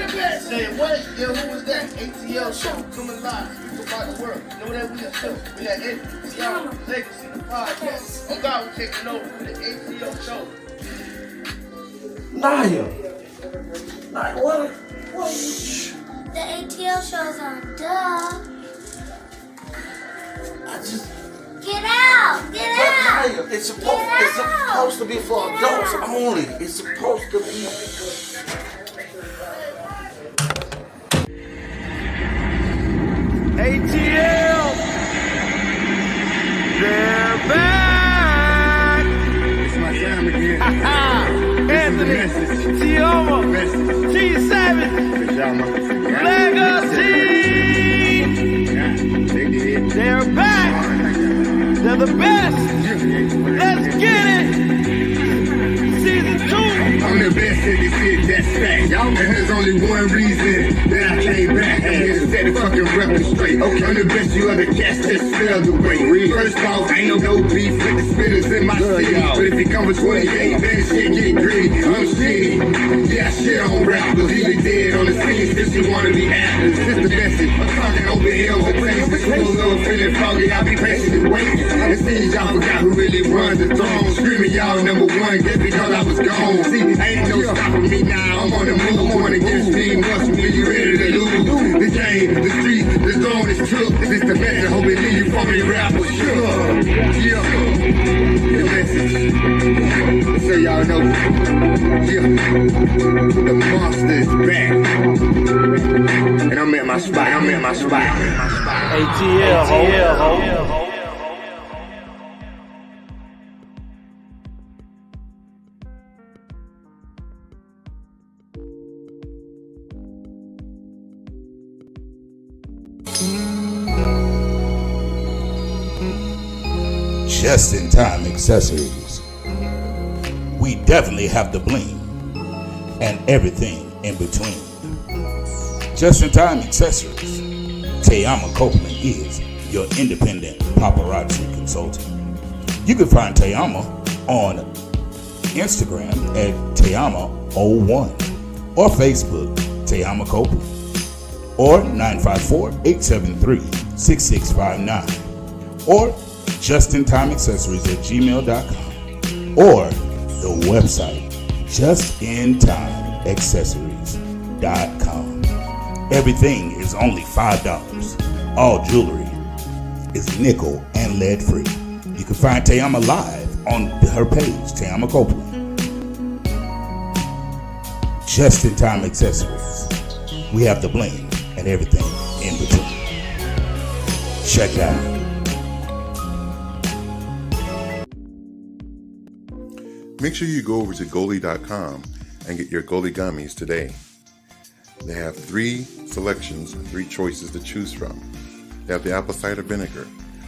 Say what? Yo, who was that? ATL show coming live. People about the world. Know that we a show. We got ATL Legacy, the podcast. Oh God, we're taking over for the ATL show. Naya, what? The ATL show's on. Duh. Get out! Get out! Naya, it's supposed to be for adults only. It's supposed to be. ATL, they're back. It's my time again. Anthony, Tioma, T Savage, Legacy. They're back. They're the best. Let's get it. Season 2. I'm the best in this shit, that's fact. And there's only one reason that I came back. I'm here to set the fucking record straight. Okay, I'm the best you ever cast, just spell the way. First off, ain't no beef with the spitters in my city. But if it comes with 28, then shit get gritty. I'm shitty. Yeah, I shit on rappers. Even dead on the scene, since you wanna be actors. This the message. I'm talking over hills and places. Schools over feeling foggy, I'll be patient and waiting. It seems y'all forgot who really runs the throne. Screaming y'all number one, just because I was gone. See, ain't no stopping me now. I'm on the move. I'm on against team. Watch me, you ready to lose. The game, the street, the zone is took. This the message. Hope it leave you from me rappers. Sure. Yeah. The message. So y'all know. Yeah. The monster is back. And I'm at my spot. ATL, ho. Just-in-time accessories. We definitely have the bling and everything in between. Just-in-time accessories. Tayama Copeland is your independent paparazzi consultant. You can find Tayama on Instagram at Tayama01 or Facebook Tayama Copeland or 954-873-6659 or justintimeaccessories@gmail.com or the website justintimeaccessories.com. Everything is only $5. All jewelry is nickel and lead free. You can find Tayama live on her page, Tayama Copeland. Just-in-time accessories. We have the bling and everything in between. Check it out. Make sure you go over to Goli.com and get your Goli gummies today. They have 3 selections, 3 choices to choose from. They have the apple cider vinegar,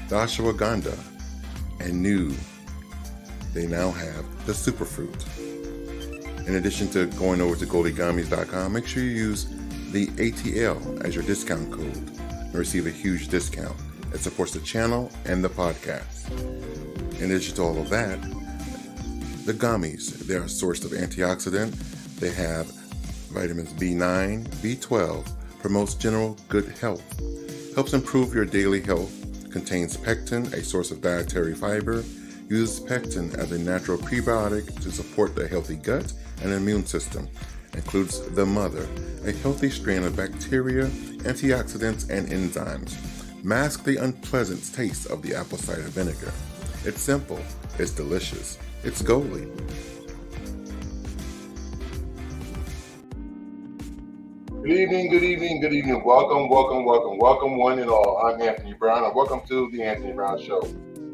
the ashwagandha, and new, they now have the superfruit. In addition to going over to GoliGummies.com, make sure you use the ATL as your discount code and receive a huge discount. It supports the channel and the podcast. In addition to all of that, the gummies, they're a source of antioxidant. They have vitamins B9, B12, promotes general good health, helps improve your daily health, contains pectin, a source of dietary fiber, uses pectin as a natural prebiotic to support the healthy gut and immune system, includes the mother, a healthy strain of bacteria, antioxidants, and enzymes. Mask the unpleasant taste of the apple cider vinegar. It's simple, it's delicious. It's Goli. Good evening. Welcome, one and all. I'm Anthony Brown, and welcome to the Anthony Brown Show,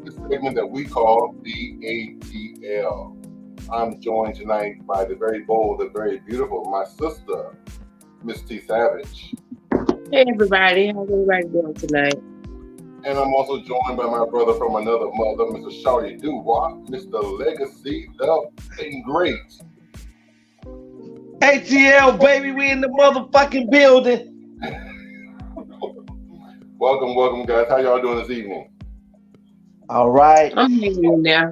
the segment that we call the ATL. I'm joined tonight by the very bold, the very beautiful, my sister, Miss T Savage. Hey everybody, how's everybody doing tonight? And I'm also joined by my brother from another mother, Mr. Shawty Dubois, Mr. Legacy, the great. ATL, baby, we in the motherfucking building. Welcome, guys. How y'all doing this evening? All right. I'm hanging in there.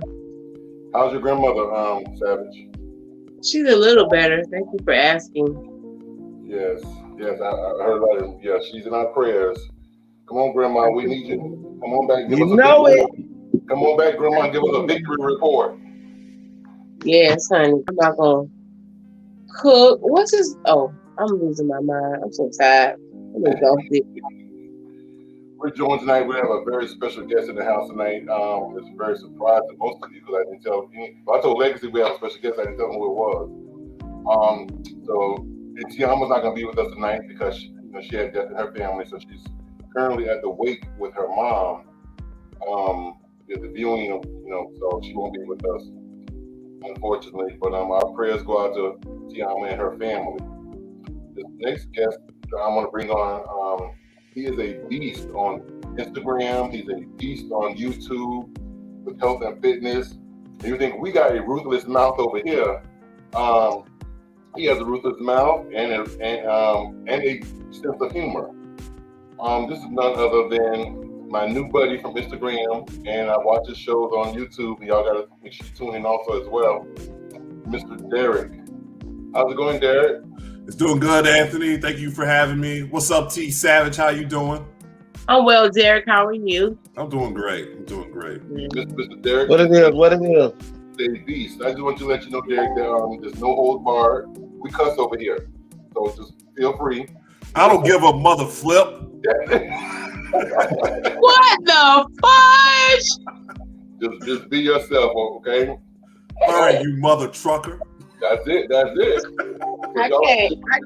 How's your grandmother, Savage? She's a little better. Thank you for asking. Yes, yes, I heard about it. Yeah, she's in our prayers. Come on, Grandma, we need you. Come on back, give You us a know it. victory. Come on back, Grandma, give us a victory report. Yes, honey. I'm not gonna cook. What's this? Oh, I'm losing my mind. I'm so tired. I'm exhausted. We're joined tonight. We have a very special guest in the house tonight. It's very surprised to most of you because I didn't tell any. Well, I told Legacy we have a special guest. I didn't tell them who it was. And Tiama's not going to be with us tonight because she had death in her family, so she's currently at the wake with her mom. At the viewing, so she won't be with us, unfortunately. But our prayers go out to Tiama and her family. This next guest I'm going to bring on, he is a beast on Instagram. He's a beast on YouTube with health and fitness. And you think we got a ruthless mouth over here? He has a ruthless mouth and a sense of humor. This is none other than my new buddy from Instagram, and I watch his shows on YouTube. And y'all gotta make sure you tune in also as well, Mr. Derek. How's it going, Derek? It's doing good, Anthony. Thank you for having me. What's up, T Savage? How you doing? I'm well, Derek. How are you? I'm doing great. Mr. Derek. What it is? A beast. I just want to let you know, Derek, that there's no holds barred. We cuss over here, so just feel free. I don't give a mother flip. What the fudge? Just be yourself, okay? All right, you mother trucker. That's it. I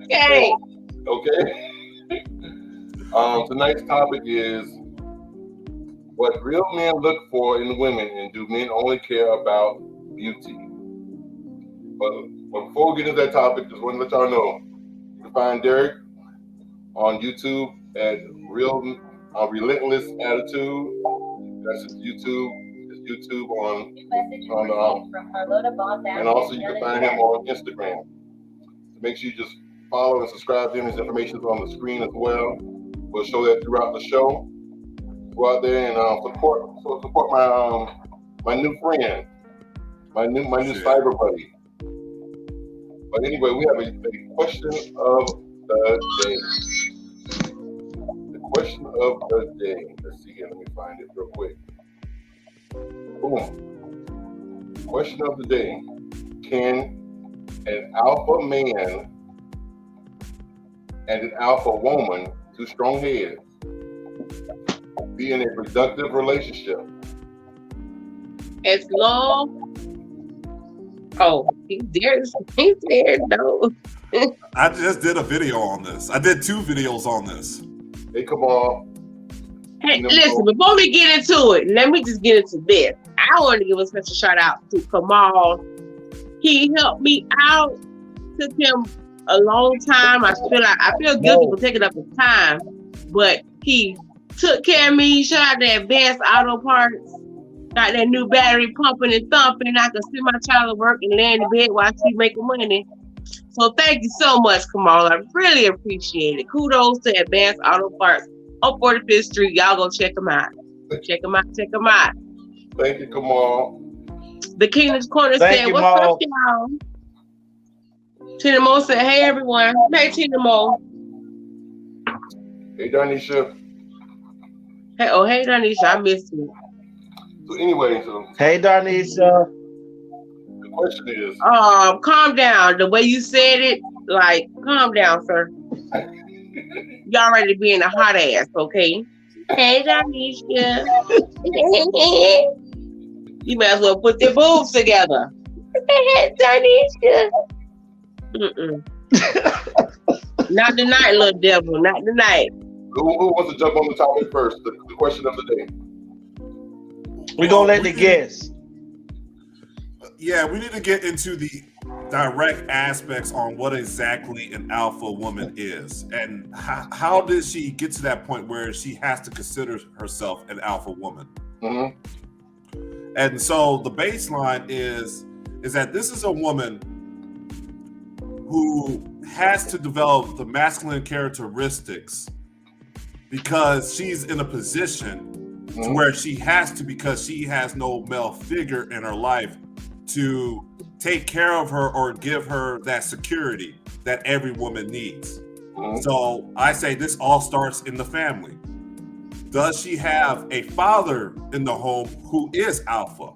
can't. Okay. Tonight's topic is what real men look for in women, and do men only care about beauty? But before we get into that topic, just want to let y'all know you can find Derek on YouTube at Relentless Attitude. That's his YouTube. His YouTube on and also you can find him on Instagram. So make sure you just follow and subscribe to him. His information is on the screen as well. We'll show that throughout the show. Go out there and support my new friend, my new cyber buddy. But anyway, we have a question of the day. The question of the day. Let's see here. Let me find it real quick. Boom. Question of the day. Can an alpha man and an alpha woman, two strong heads, be in a productive relationship? As long. Oh, he's there. No. I just did a video on this. I did 2 videos on this. Hey, come on. Hey, listen, before we get into it, let me just get into this. I want to give a special shout out to Kamal. He helped me out. Took him a long time. I feel guilty for taking up his time, but he took care of me. Shout out to Advanced Auto Parts. Got that new battery pumping and thumping. I can send my child to work and lay in the bed while she's making money. So thank you so much, Kamal. I really appreciate it. Kudos to Advanced Auto Parts on 45th Street. Y'all go check them out. Check them out. Thank you, Kamal. The Kingdom's Corner said, what's up, y'all? Tina Mo said, hey, everyone. Hey, Tina Mo. Hey, Darnisha. Hey, Darnisha. I missed you. So anyway, hey, Darnisha. The question is, calm down. The way you said it, calm down, sir. Y'all ready to be in a hot ass, okay? Hey, Darnisha. You might as well put your boobs together. Hey, Darnisha. Not tonight, little devil. Not tonight. Who wants to jump on the topic first? The question of the day. We're going to let the guests. Yeah, we need to get into the direct aspects on what exactly an alpha woman is. And how did she get to that point where she has to consider herself an alpha woman? Mm-hmm. And so the baseline is that this is a woman who has to develop the masculine characteristics because she's in a position to where she has to, because she has no male figure in her life to take care of her or give her that security that every woman needs. So I say this all starts in the family. Does she have a father in the home who is alpha,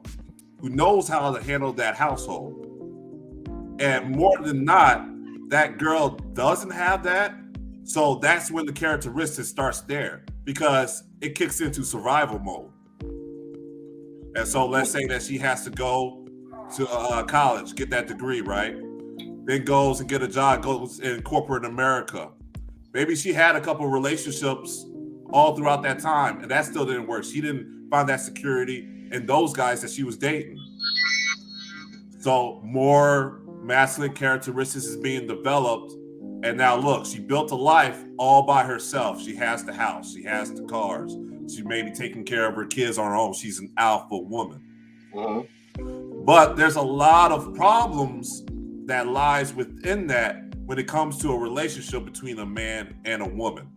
who knows how to handle that household? And more than not, that girl doesn't have that. So that's when the characteristic starts there, because it kicks into survival mode. And so let's say that she has to go to college, get that degree, right? Then goes and get a job, goes in corporate America. Maybe she had a couple relationships all throughout that time, and that still didn't work. She didn't find that security in those guys that she was dating. So more masculine characteristics is being developed. And now look, she built a life all by herself. She has the house, she has the cars, she may be taking care of her kids on her own. She's an alpha woman. But there's a lot of problems that lies within that when it comes to a relationship between a man and a woman.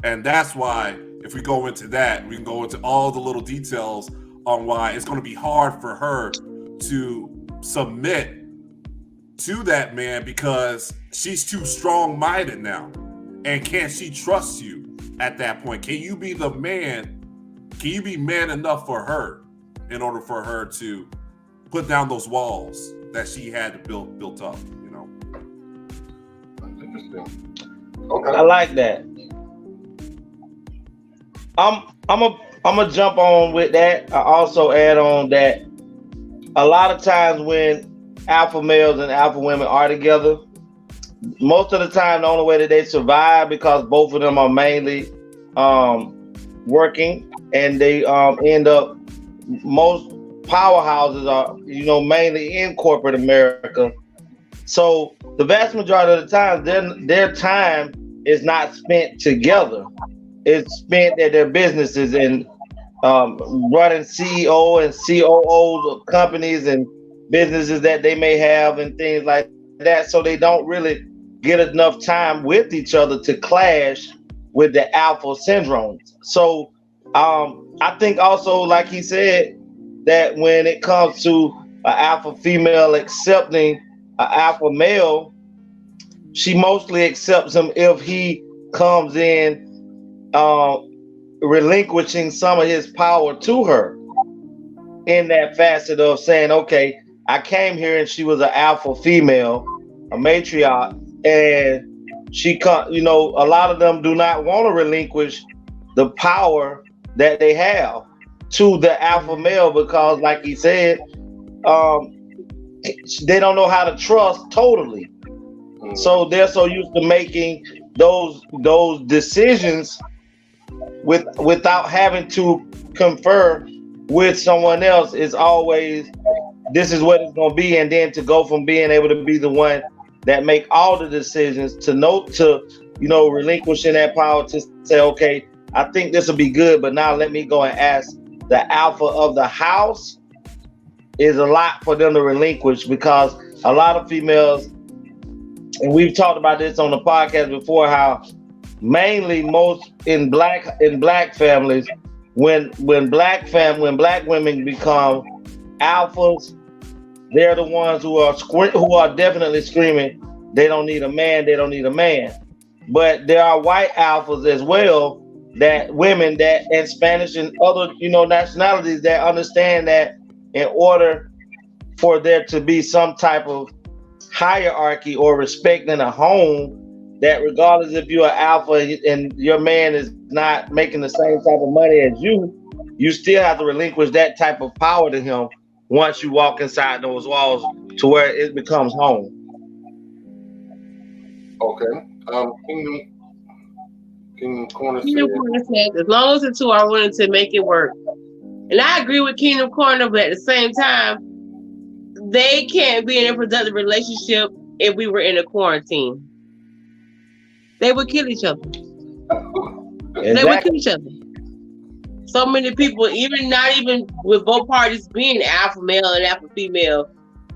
And that's why, if we go into that, we can go into all the little details on why it's going to be hard for her to submit to that man, because she's too strong-minded now. And can she trust you at that point? Can you be the man? Can you be man enough for her in order for her to put down those walls that she had to build up, you know? That's interesting. Okay. I like that. I'm gonna jump on with that. I also add on that a lot of times when alpha males and alpha women are together, most of the time the only way that they survive, because both of them are mainly working, and they end up, most powerhouses are, you know, mainly in corporate America. So the vast majority of the time, their time is not spent together. It's spent at their businesses and running CEO and COOs of companies and businesses that they may have and things like that. So they don't really get enough time with each other to clash with the alpha syndromes. So I think also, like he said, that when it comes to an alpha female accepting an alpha male, she mostly accepts him if he comes in relinquishing some of his power to her, in that facet of saying, okay, I came here and she was an alpha female, a matriarch, and she you know, a lot of them do not want to relinquish the power that they have to the alpha male, because like he said, they don't know how to trust totally. So they're so used to making those decisions without having to confer with someone else. Is always, this is what it's going to be. And then to go from being able to be the one that make all the decisions to relinquishing that power to say, okay, I think this will be good, but now let me go and ask the alpha of the house, is a lot for them to relinquish, because a lot of females, and we've talked about this on the podcast before, how mainly most in black families, when black women become alphas, they're the ones who are definitely screaming, they don't need a man. But there are white alphas as well, that women that, and Spanish and other, nationalities, that understand that in order for there to be some type of hierarchy or respect in a home, that regardless if you're an alpha and your man is not making the same type of money as you still have to relinquish that type of power to him once you walk inside those walls, to where it becomes home. Okay. Kingdom Corner said, as long as the two are willing to make it work. And I agree with Kingdom Corner, but at the same time, they can't be in a productive relationship if we were in a quarantine. They would kill each other. Exactly. They would kill each other. So many people, not even with both parties being alpha male and alpha female,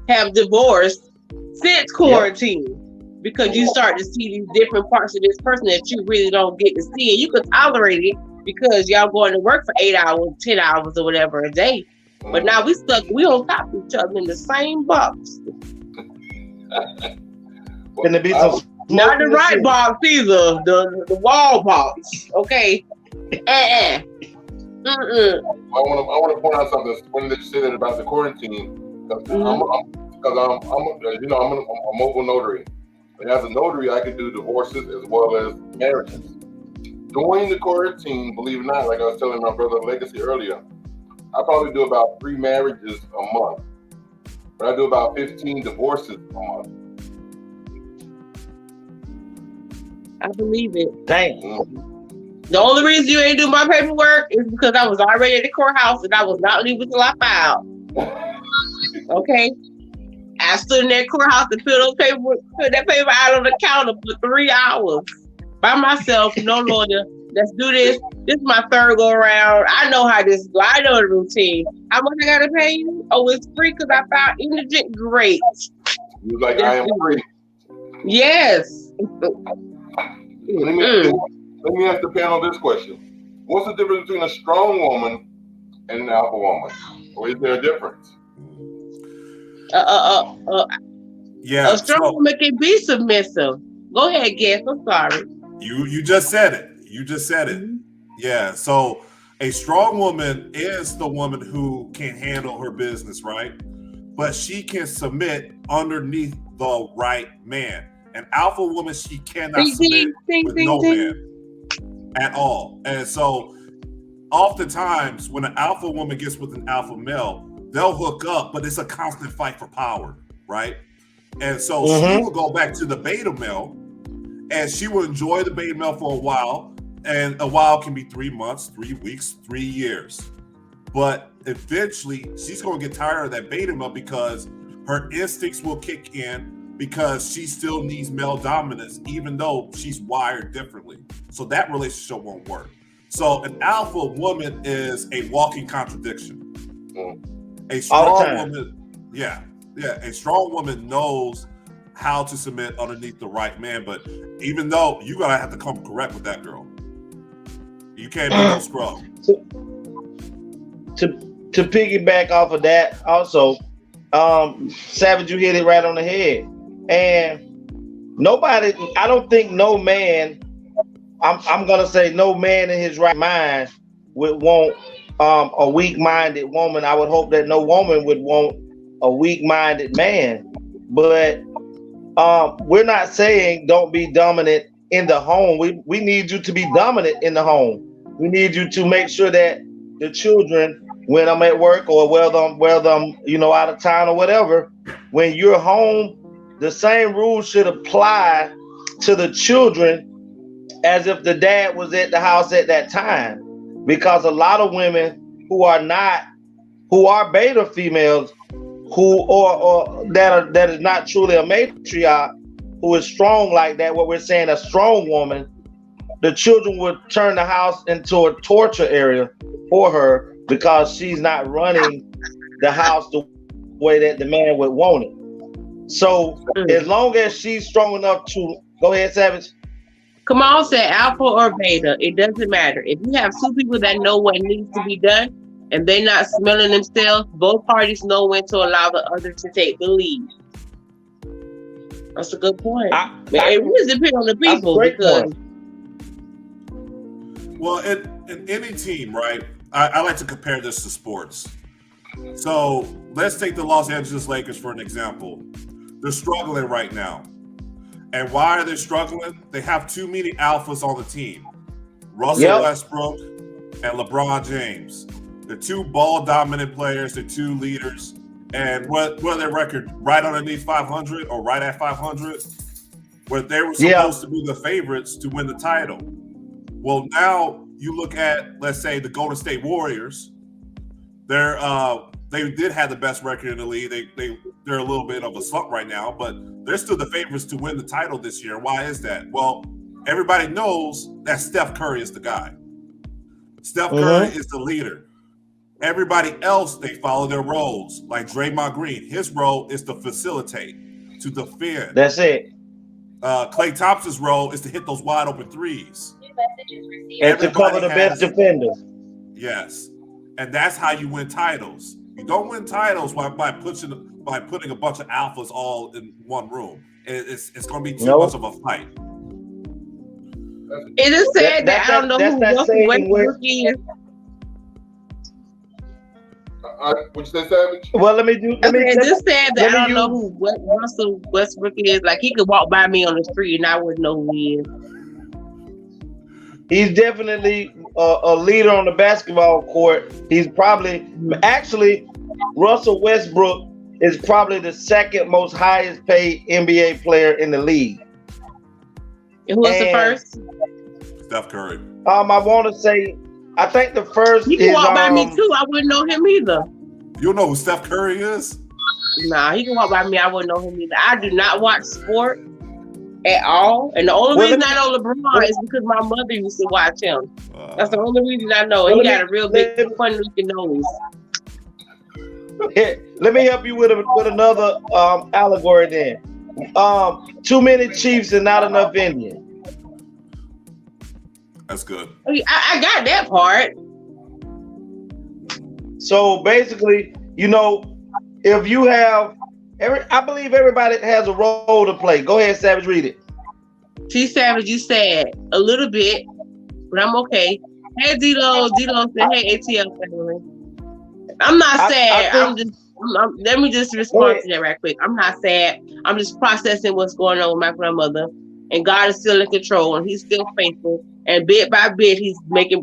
have divorced since quarantine. Yep. Because you start to see these different parts of this person that you really don't get to see. And you could tolerate it because y'all going to work for 8 hours, 10 hours or whatever a day. But now we on top of each other in the same box. Can there be some Not the Smoking right cigarette. box either. The wall box. Okay. Mm-mm. I want to point out something. When they said about the quarantine, because I'm a mobile notary, and as a notary, I can do divorces as well as marriages. During the quarantine, believe it or not, like I was telling my brother Legacy earlier, I probably do about 3 marriages a month, but I do about 15 divorces a month. I believe it. Dang. The only reason you ain't do my paperwork is because I was already at the courthouse and I was not leaving till I filed. Okay? I stood in that courthouse and put that paper out on the counter for 3 hours by myself, no lawyer. Let's do this. This is my third go around. I know how this go. I know the routine. How much I gotta pay you? Oh, it's free because I filed indigent. Great. You was like, I am free. Yes. Let me ask the panel this question. What's the difference between a strong woman and an alpha woman? Or is there a difference? Yeah. A strong woman can be submissive. Go ahead, Guess. I'm sorry. You just said it. You just said it. Yeah. So a strong woman is the woman who can handle her business, right? But she can submit underneath the right man. An alpha woman, she cannot submit with no man at all. And so oftentimes when an alpha woman gets with an alpha male, they'll hook up, but it's a constant fight for power, right? And so she will go back to the beta male and she will enjoy the beta male for a while. And a while can be 3 months, 3 weeks, 3 years. But eventually she's going to get tired of that beta male because her instincts will kick in because she still needs male dominance, even though she's wired differently. So that relationship won't work. So an alpha woman is a walking contradiction. A strong woman, a strong woman knows how to submit underneath the right man, but even though you gotta have to come correct with that girl. You can't be no scrub. To piggyback off of that, also, Savage, you hit it right on the head. And nobody, I don't think no man, I'm gonna say no man in his right mind would want a weak-minded woman. I would hope that no woman would want a weak-minded man. But we're not saying don't be dominant in the home. We need you to be dominant in the home. We need you to make sure that the children, when I'm at work or whether I'm out of town or whatever, when you're home, the same rules should apply to the children as if the dad was at the house at that time. Because a lot of women who are beta females, that is not truly a matriarch, who is strong like that, what we're saying, a strong woman, the children would turn the house into a torture area for her because she's not running the house the way that the man would want it. So as long as she's strong enough to go ahead, Savage. Come on, say alpha or beta. It doesn't matter. If you have two people that know what needs to be done and they're not smelling themselves, both parties know when to allow the other to take the lead. That's a good point. It really depends on the people. Well, in any team, right? I like to compare this to sports. So let's take the Los Angeles Lakers for an example. They're struggling right now. And why are they struggling? They have too many alphas on the team. Russell Westbrook and LeBron James. They're two ball-dominant players. They're two leaders. And what are their record? Right underneath 500 or right at 500? Where they were supposed to be the favorites to win the title. Well, now you look at, let's say, the Golden State Warriors. They did have the best record in the league. They're a little bit of a slump right now, but they're still the favorites to win the title this year. Why is that? Well, everybody knows that Steph Curry is the guy. Steph Curry is the leader. Everybody else, they follow their roles. Like Draymond Green, his role is to facilitate, to defend. That's it. Klay Thompson's role is to hit those wide open threes. And to cover the best defender. Yes. And that's how you win titles. You don't win titles by putting a bunch of alphas all in one room. it's going to be too much of a fight. It is sad that I don't know who Russell Westbrook is. What you say, Savage? Well, let me. It's just sad that I don't know who Russell Westbrook is. Like, he could walk by me on the street and I wouldn't know who he is. He's definitely a leader on the basketball court. He's actually, Russell Westbrook is probably the second most highest paid NBA player in the league. And who was the first? Steph Curry. I want to say, I think the first he can walk by me too. I wouldn't know him either. You know who Steph Curry is? Nah, he can walk by me. I wouldn't know him either. I do not watch sport at all. And the only reason I know LeBron is because my mother used to watch him. That's the only reason I know. He got a real big, funny looking nose. Let me help you with another allegory then. Too many Chiefs and not enough Indians. That's good. I got that part. So basically, if you have I believe everybody has a role to play. Go ahead, Savage, read it. T Savage, you said a little bit, but I'm okay. Hey, D-Lo. D-Lo said, hey, ATL family. I'm not sad. Let me just respond to that right quick. I'm not sad. I'm just processing what's going on with my grandmother. And God is still in control, and He's still faithful. And bit by bit, she's making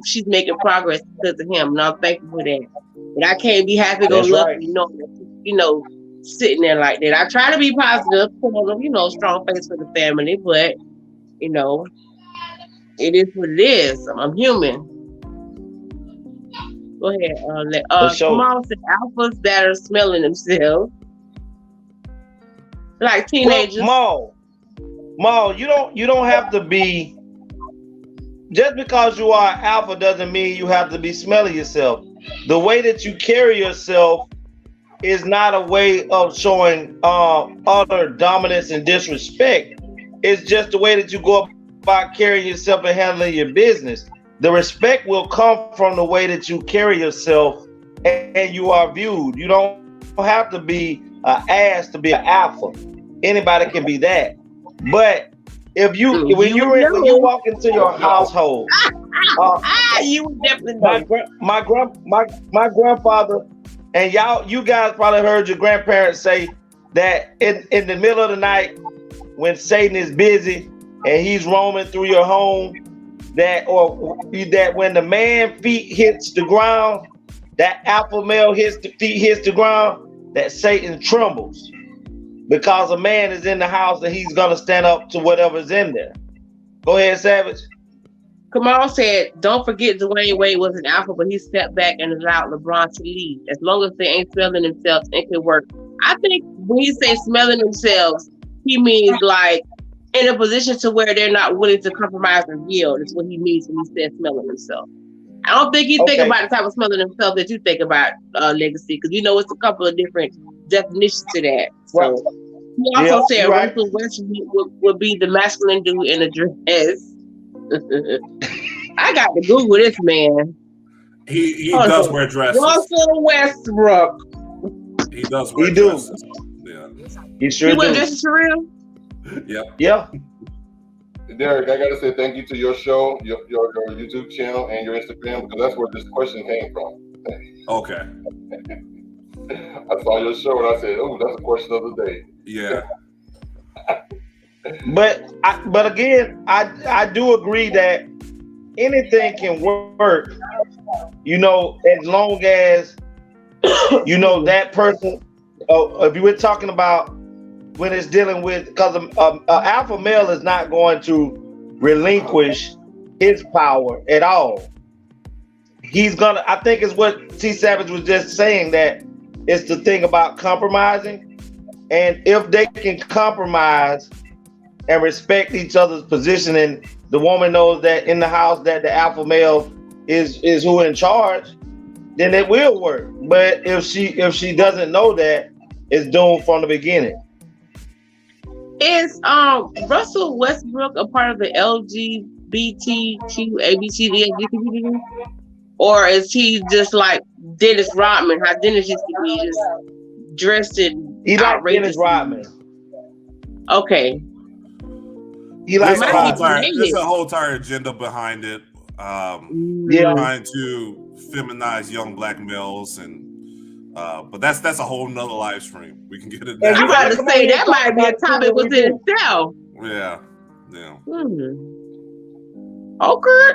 progress because of Him. And I'm thankful for that. But I can't be happy go lucky, sitting there like that. I try to be positive, strong face for the family, but it is what it is. I'm human. Go ahead. Come on, say alphas that are smelling themselves like teenagers. Well, Maul, you don't have to be. Just because you are alpha doesn't mean you have to be smelling yourself. The way that you carry yourself is not a way of showing utter dominance and disrespect. It's just the way that you go about carrying yourself and handling your business. The respect will come from the way that you carry yourself and you are viewed. You don't have to be an ass to be an alpha. Anybody can be that. But if when you walk into your household, you would definitely know. My grandfather, and you guys probably heard your grandparents say that in the middle of the night when Satan is busy and he's roaming through your home, that when the man feet hits the ground, that alpha male hits the ground, that Satan trembles. Because a man is in the house and he's gonna stand up to whatever's in there. Go ahead, Savage. Kamal said, don't forget Dwayne Wade was an alpha, but he stepped back and allowed LeBron to lead. As long as they ain't smelling themselves, it can work. I think when he say smelling themselves, he means like in a position to where they're not willing to compromise and yield. That's what he means when he says smelling himself. I don't think he think about the type of smelling himself that you think about, Legacy, because it's a couple of different definitions to that. So he also said Russell Westbrook would be the masculine dude in a dress. I got to Google this man. He does wear dresses. Russell Westbrook. He does wear dresses. Yeah. He sure He wear dresses for real? Yep. Yeah. Derek, I gotta say thank you to your show, your YouTube channel, and your Instagram, because that's where this question came from. Okay. I saw your show and I said, "Oh, that's a question of the day." Yeah. But again, I do agree that anything can work, as long as that person. If you were talking about when it's dealing with, because an alpha male is not going to relinquish his power at all. He's gonna. I think it's what T Savage was just saying, that it's the thing about compromising, and if they can compromise and respect each other's position, and the woman knows that in the house that the alpha male is who in charge, then it will work. But if she doesn't know that, it's doomed from the beginning. Is Russell Westbrook a part of the LGBTQ ABCD, or is he just like Dennis Rodman? How Dennis used to be just dressed in he like Dennis Rodman. Okay. He like There's a whole entire agenda behind it. Trying to feminize young black males, and but that's a whole nother live stream. We can get it. I'm about to say that might be a topic within itself. Yeah. Okay.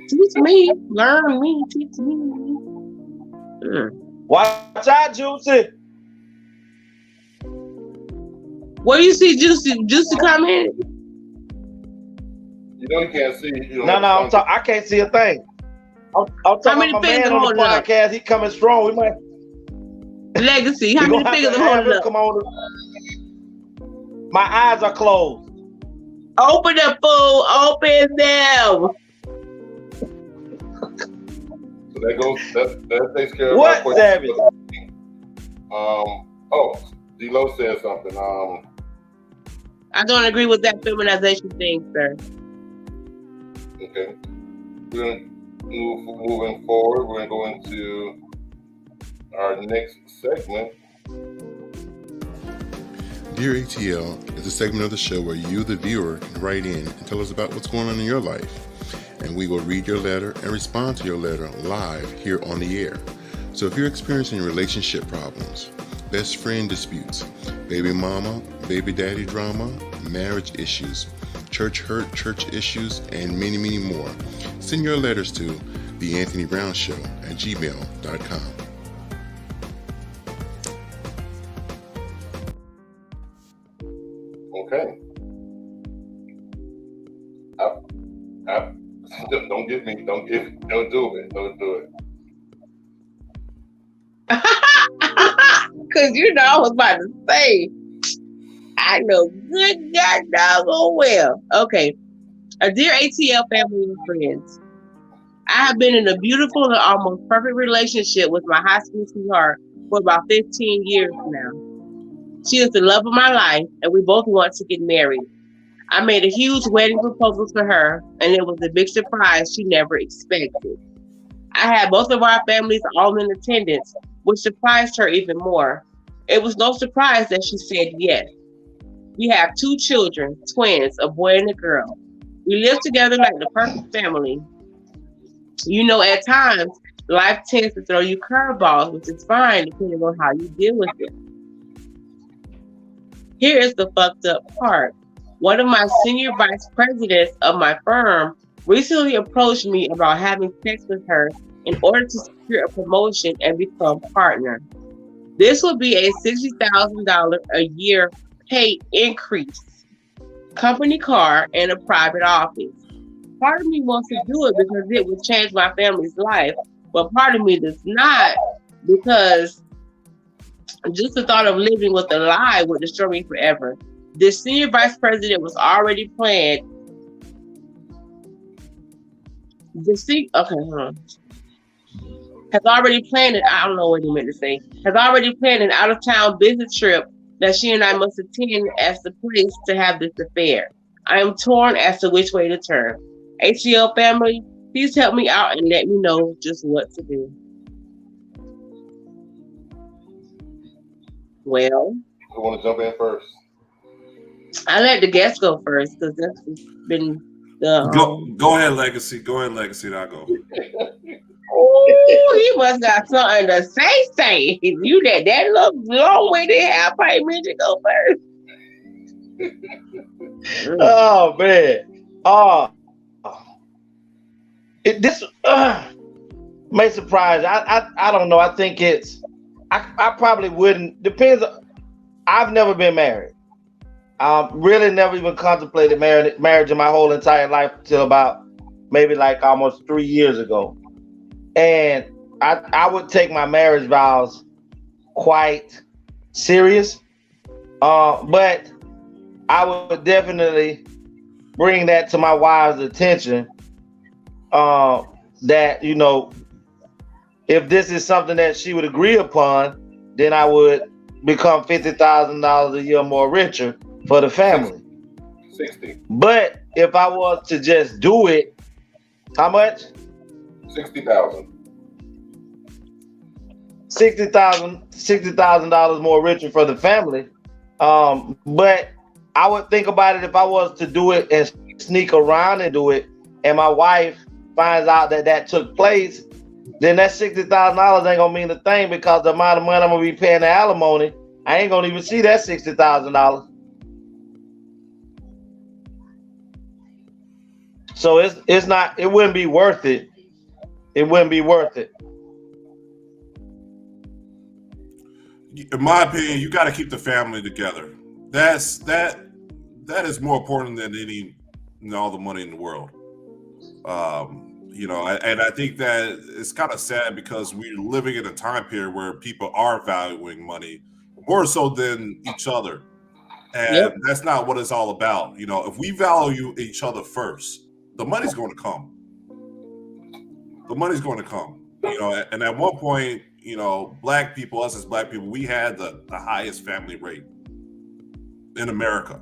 Teach me, learn me, teach me. Watch out, Juicy. Where you see Juicy come in? You know you can't see. No, I can't see a thing. I'm talking about my man on the podcast. He coming strong. We might. Legacy. How many fingers are holding up? Come on. My eyes are closed. Open them, fool. Open them. So that takes care of what, Savage? D-Lo said something. I don't agree with that feminization thing, sir. Okay. We're moving forward. We're going to go into our next segment. Dear ATL is a segment of the show where you, the viewer, can write in and tell us about what's going on in your life. And we will read your letter and respond to your letter live here on the air. So if you're experiencing relationship problems, best friend disputes, baby mama, baby daddy drama, marriage issues, church hurt, church issues, and many, many more, send your letters to theanthonybrown@gmail.com. Okay. Don't do it. Cause I was about to say, I know good God doggone well. Okay. Dear ATL family and friends, I have been in a beautiful and almost perfect relationship with my high school sweetheart for about 15 years now. She is the love of my life, and we both want to get married. I made a huge wedding proposal to her, and it was a big surprise she never expected. I had both of our families all in attendance, which surprised her even more. It was no surprise that she said yes. We have 2 children, twins, a boy and a girl. We live together like the perfect family. At times, life tends to throw you curveballs, which is fine depending on how you deal with it. Here is the fucked up part. One of my senior vice presidents of my firm recently approached me about having sex with her in order to secure a promotion and become partner. This would be a $60,000 a year pay increase, company car, and a private office. Part of me wants to do it because it would change my family's life, but part of me does not, because just the thought of living with a lie would destroy me forever. This senior vice president was already planned. Has already planned it. I don't know what he meant to say. Has already planned an out-of-town business trip that she and I must attend as the place to have this affair. I am torn as to which way to turn. ATL family, please help me out and let me know just what to do. Well, who want to jump in first? I let the guests go first because that's been the. Go ahead, Legacy. I'll go. Oh, he must got something to say. You that long way to have payment to go first. Oh man. This may surprise. I don't know. I think it's. I probably wouldn't. Depends. I've never been married. Really never even contemplated marriage in my whole entire life till about maybe like almost 3 years ago. And I would take my marriage vows quite serious. But I would definitely bring that to my wife's attention. That, if this is something that she would agree upon, then I would become $50,000 a year more richer for the family. 60. But if I was to just do it, how much? 60,000. $60,000 more richer for the family. But I would think about it if I was to do it and sneak around and do it, and my wife finds out that that took place, then that $60,000 ain't gonna mean a thing because the amount of money I'm gonna be paying the alimony, I ain't gonna even see that $60,000. So it's not. It wouldn't be worth it. It wouldn't be worth it. In my opinion, you got to keep the family together. That is more important than all the money in the world. And I think that it's kind of sad because we're living in a time period where people are valuing money more so than each other. And that's not what it's all about. If we value each other first, the money's going to come. The money's going to come. And at one point, black people, us as black people, we had the highest family rate in America.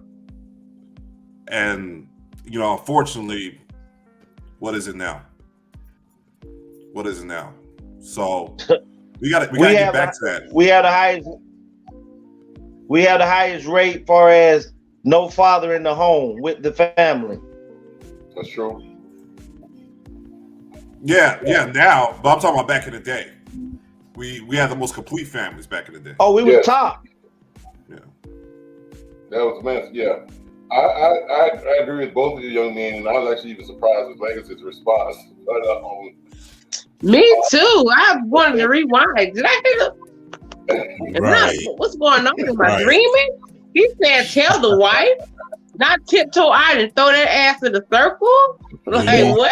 And, unfortunately, what is it now? What is it now? So we got to get back to that. We have the highest rate far as no father in the home with the family. That's true. Yeah, now, but I'm talking about back in the day. We had the most complete families back in the day. Oh, we were top. Yeah. That was immense. Yeah. I agree with both of you young men, and I was actually even surprised with Legacy's response. Me too. I wanted to rewind. Did I hear Right. what's going on? Am I dreaming? He said, tell the wife, not tiptoe out and throw that ass in the circle? Like, what?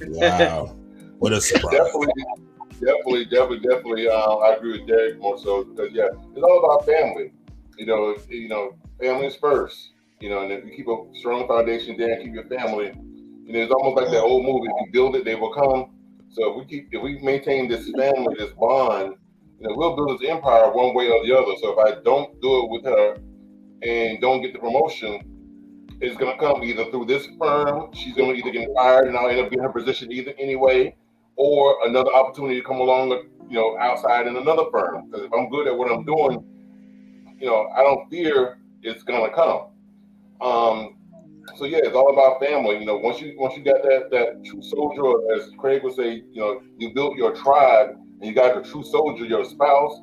Wow. What a surprise. Definitely. I agree with Derek more so because, it's all about family. Family is first. And if you keep a strong foundation there and keep your family, it's almost like that old movie, if you build it, they will come. So if we maintain this family, this bond, we'll build this empire one way or the other. So if I don't do it with her and don't get the promotion, it's going to come either through this firm, she's going to either get fired and I'll end up getting her position either anyway, or another opportunity to come along, outside in another firm. Because if I'm good at what I'm doing, I don't fear it's going to come. So it's all about family. Once you got that true soldier, or as Craig would say, you built your tribe, and you got your true soldier, your spouse,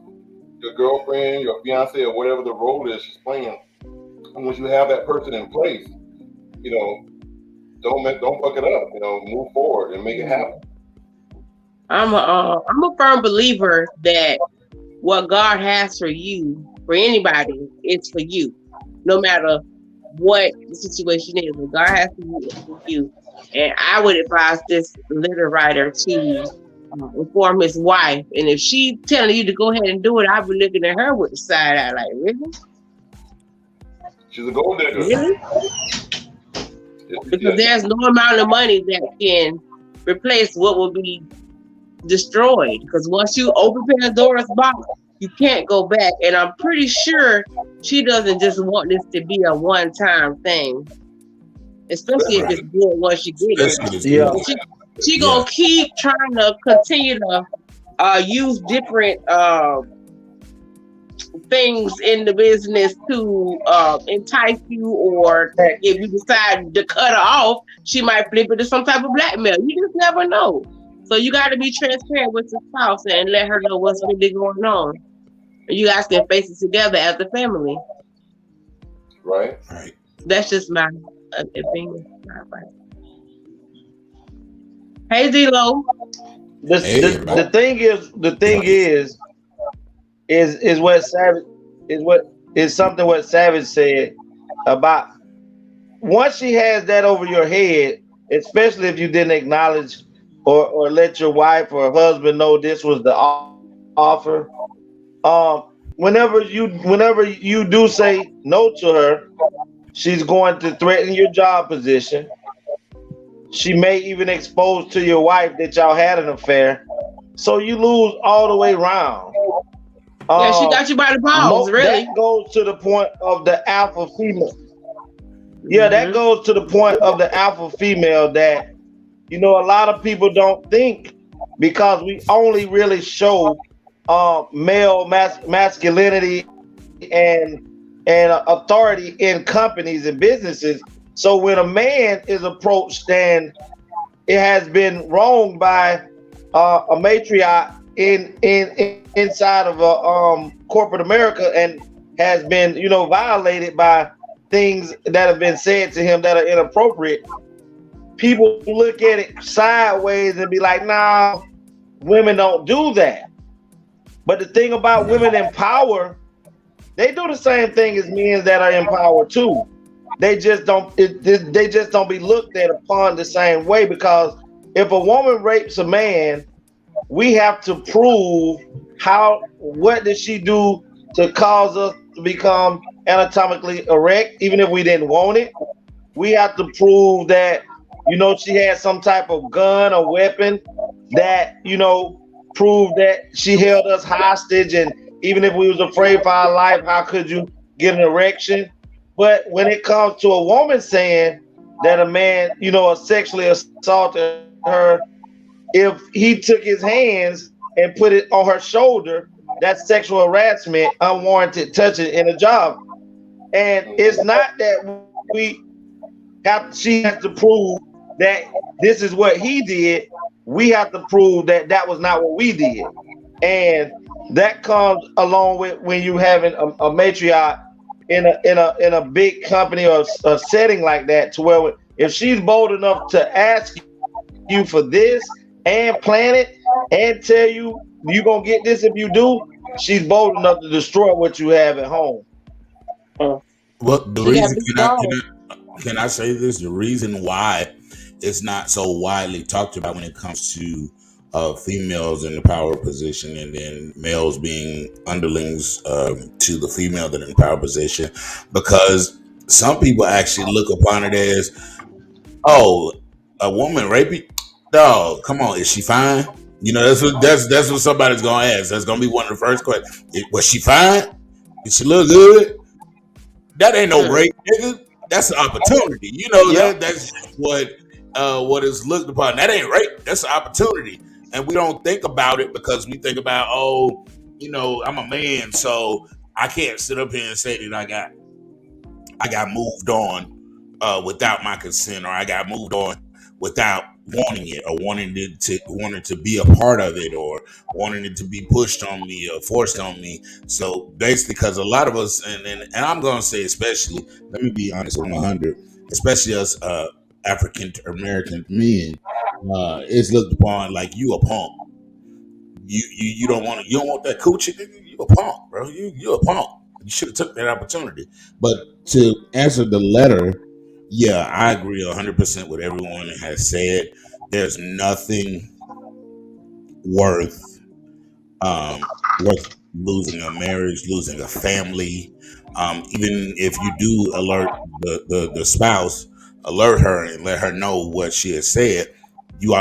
your girlfriend, your fiance, or whatever the role is she's playing. And once you have that person in place, don't fuck it up. Move forward and make it happen. I'm a firm believer that what God has for you, for anybody, it's for you, no matter what the situation is. What God has for you, it's for you. And I would advise this letter writer to inform his wife. And if she telling you to go ahead and do it, I'll be looking at her with the side eye, like, really? She's a gold digger. Really? Because there's no amount of money that can replace what will be destroyed. Because once you open Pandora's box, you can't go back. And I'm pretty sure she doesn't just want this to be a one-time thing. Especially if it's good once you get it. Yeah. She gonna keep trying to continue to use different things in the business to entice you, or if you decide to cut her off, she might flip it to some type of blackmail. You just never know. So you got to be transparent with your spouse and let her know what's really going on. And you guys can face it together as a family. Right. That's just my opinion. Hey, D-Lo. The thing is what Savage said about once she has that over your head, especially if you didn't acknowledge or let your wife or husband know this was the offer. Whenever you do say no to her, she's going to threaten your job position. She may even expose to your wife that y'all had an affair. So you lose all the way around. She got you by the balls, really. That goes to the point of the alpha female. Yeah, that goes to the point of the alpha female that, a lot of people don't think, because we only really show male masculinity and and authority in companies and businesses. So when a man is approached and it has been wronged by a matriarch inside of corporate America and has been, violated by things that have been said to him that are inappropriate, people look at it sideways and be like, nah, women don't do that. But the thing about women in power, they do the same thing as men that are in power too. They just don't be looked at upon the same way, because if a woman rapes a man, we have to prove what did she do to cause us to become anatomically erect, even if we didn't want it. We have to prove that, she had some type of gun or weapon that, proved that she held us hostage. And even if we was afraid for our life, how could you get an erection? But when it comes to a woman saying that a man, sexually assaulted her, if he took his hands and put it on her shoulder, that's sexual harassment, unwarranted touching in a job. And it's not that she has to prove that this is what he did. We have to prove that that was not what we did. And that comes along with when you having a matriarch in a big company or a setting like that, to where if she's bold enough to ask you for this and plan it and tell you you're gonna get this if you do, she's bold enough to destroy what you have at home. Well, the reason, can I say this? The reason why it's not so widely talked about when it comes to females in the power position, and then males being underlings to the female that are in power position, because some people actually look upon it as, oh, a woman raping, dog, come on, is she fine? That's what somebody's gonna ask. That's gonna be one of the first questions. Was she fine? Did she look good? That ain't no rape, nigga. That's an opportunity. That's what is looked upon. That ain't rape. That's an opportunity. And we don't think about it because we think about, I'm a man, so I can't sit up here and say that I got moved on without my consent, or I got moved on without wanting it, or wanting to be a part of it, or wanting it to be pushed on me or forced on me. So basically, because a lot of us, and I'm gonna say especially, let me be honest, I'm 100, especially us African American men, it's looked upon like you a punk. You don't want that coochie, nigga. You a punk, bro. You a punk. You should have took that opportunity. But to answer the letter, yeah, I agree 100% with everyone that has said. There's nothing worth losing a marriage, losing a family. Even if you do alert the spouse, alert her and let her know what she has said, you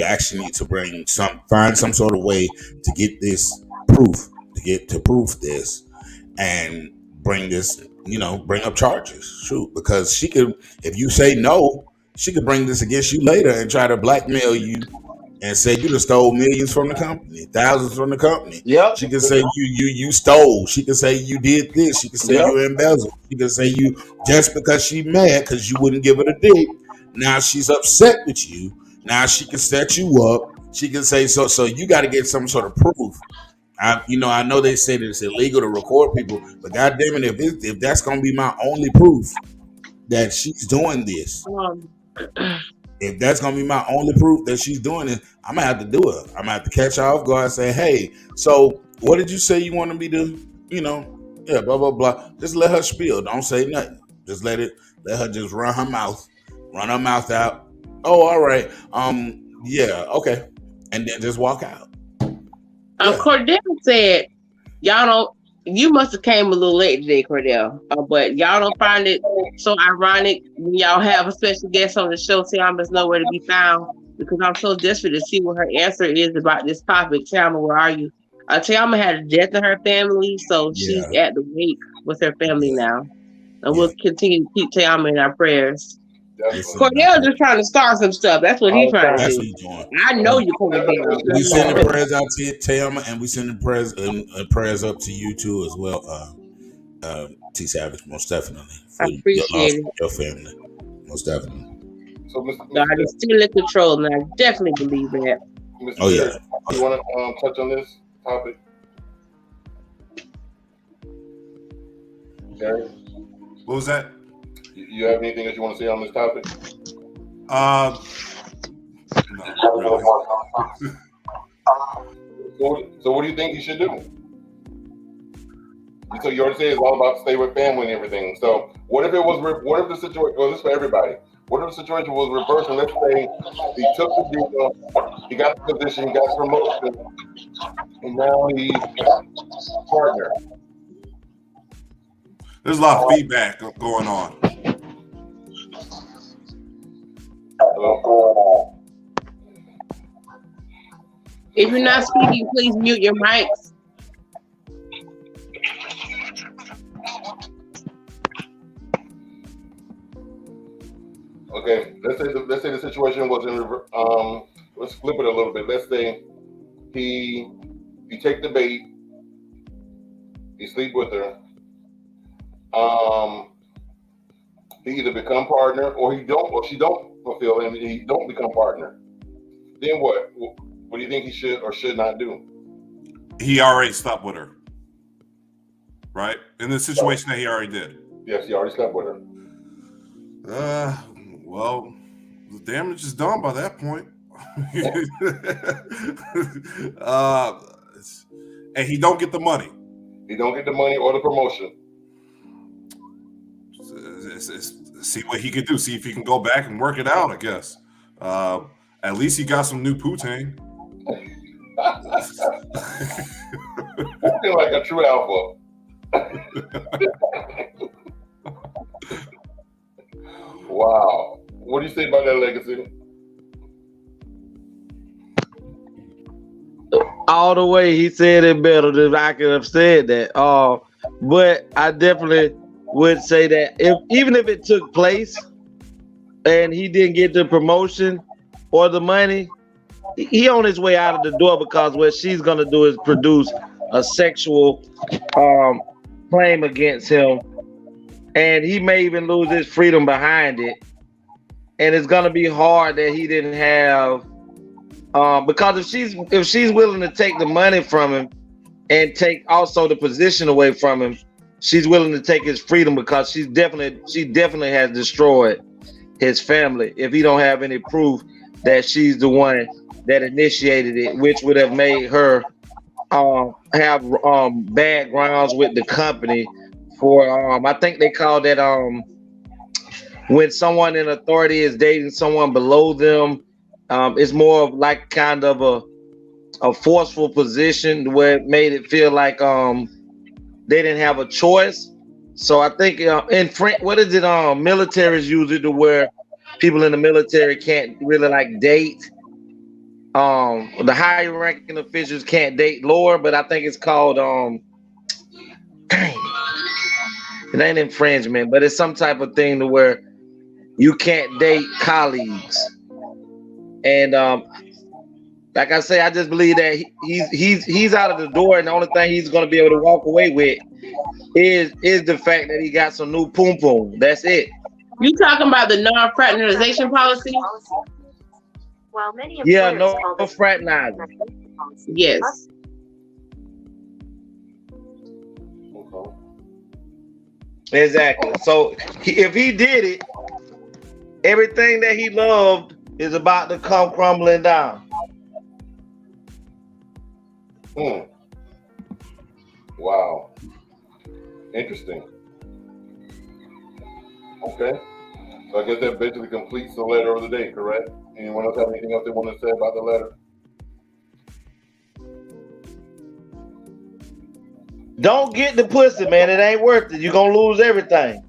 actually need to find some sort of way to get this proof, to prove this, and bring up charges. Shoot, because she could, if you say no, she could bring this against you later and try to blackmail you and say you just stole millions from the company, thousands from the company. Yep. She could say you stole. She could say you did this. She could say you embezzled. She could say you, just because she mad because you wouldn't give her the dick. Now she's upset with you. Now she can set you up. She can say so. So you got to get some sort of proof. I know they say that it's illegal to record people, but goddamn it, if that's gonna be my only proof that she's doing this, if that's gonna be my only proof that she's doing it, I'm gonna have to do it. I'm gonna have to catch her off guard and say, hey, so what did you say you wanted me to, blah blah blah. Just let her spill. Don't say nothing. Just let her just run her mouth out. Oh, all right. Yeah, okay. And then just walk out. Cordell said, you must have came a little late today, Cordell, but y'all don't find it so ironic when y'all have a special guest on the show, Tiama's nowhere to be found, because I'm so desperate to see what her answer is about this topic. Tiama, where are you? Tiama had a death in her family, so she's at the wake with her family now. And we'll continue to keep Tiama in our prayers. Cordell just trying to start some stuff. That's what he's trying to do. I know you're Cordell. We send the prayers out to Tiama, and we send the prayers up to you too as well, T Savage, most definitely. I appreciate it. Your family, most definitely. So, God is still in control, and I definitely believe that. Mr. Oh yeah. You want to touch on this topic? Gary? What was that? You have anything that you want to say on this topic? No, really. So what do you think he should do? So you already said it's all about stay with family and everything. So what if it was? What if the situation? Well, this is for everybody. What if the situation was reversed? And let's say he took the deal, he got the position, he got the promotion, and now he's partner. There's a lot of feedback going on. Hello? If you're not speaking, please mute your mics. Okay, let's say the situation was in let's flip it a little bit. Let's say he take the bait, he sleep with her. He either become partner or he don't, or she don't fulfill him. He don't become partner. Then what? What do you think he should or should not do? He already slept with her, right? In the situation that he already did. Yes, he already slept with her. Well, the damage is done by that point. And he don't get the money. He don't get the money or the promotion. See what he can do. See if he can go back and work it out, I guess. At least he got some new poutine. Looking like a true alpha. Wow. What do you say about that, Legacy? All the way, he said it better than I could have said that. But I definitely would say that even if it took place and he didn't get the promotion or the money, he on his way out of the door, because what she's gonna do is produce a sexual claim against him, and he may even lose his freedom behind it. And it's gonna be hard that he didn't have, because if she's willing to take the money from him and take also the position away from him, she's willing to take his freedom, because she definitely has destroyed his family if he don't have any proof that she's the one that initiated it, which would have made her have bad grounds with the company for I think they call that when someone in authority is dating someone below them. It's more of like kind of a forceful position where it made it feel like they didn't have a choice. So I think in French, what is it? Militaries use it to where people in the military can't really like date. The higher ranking officials can't date lower, but I think it's called dang, it ain't infringement, but it's some type of thing to where you can't date colleagues. And like I say, I just believe that he's out of the door, and the only thing he's gonna be able to walk away with is the fact that he got some new poom poom. That's it. You talking about the non-fraternization policy? While many Yeah, no fraternizing. Yes. Exactly. So if he did it, everything that he loved is about to come crumbling down. Wow. Interesting. Okay. So I guess that basically completes the letter of the day, correct? Anyone else have anything else they want to say about the letter? Don't get the pussy, man. It ain't worth it. You're gonna lose everything.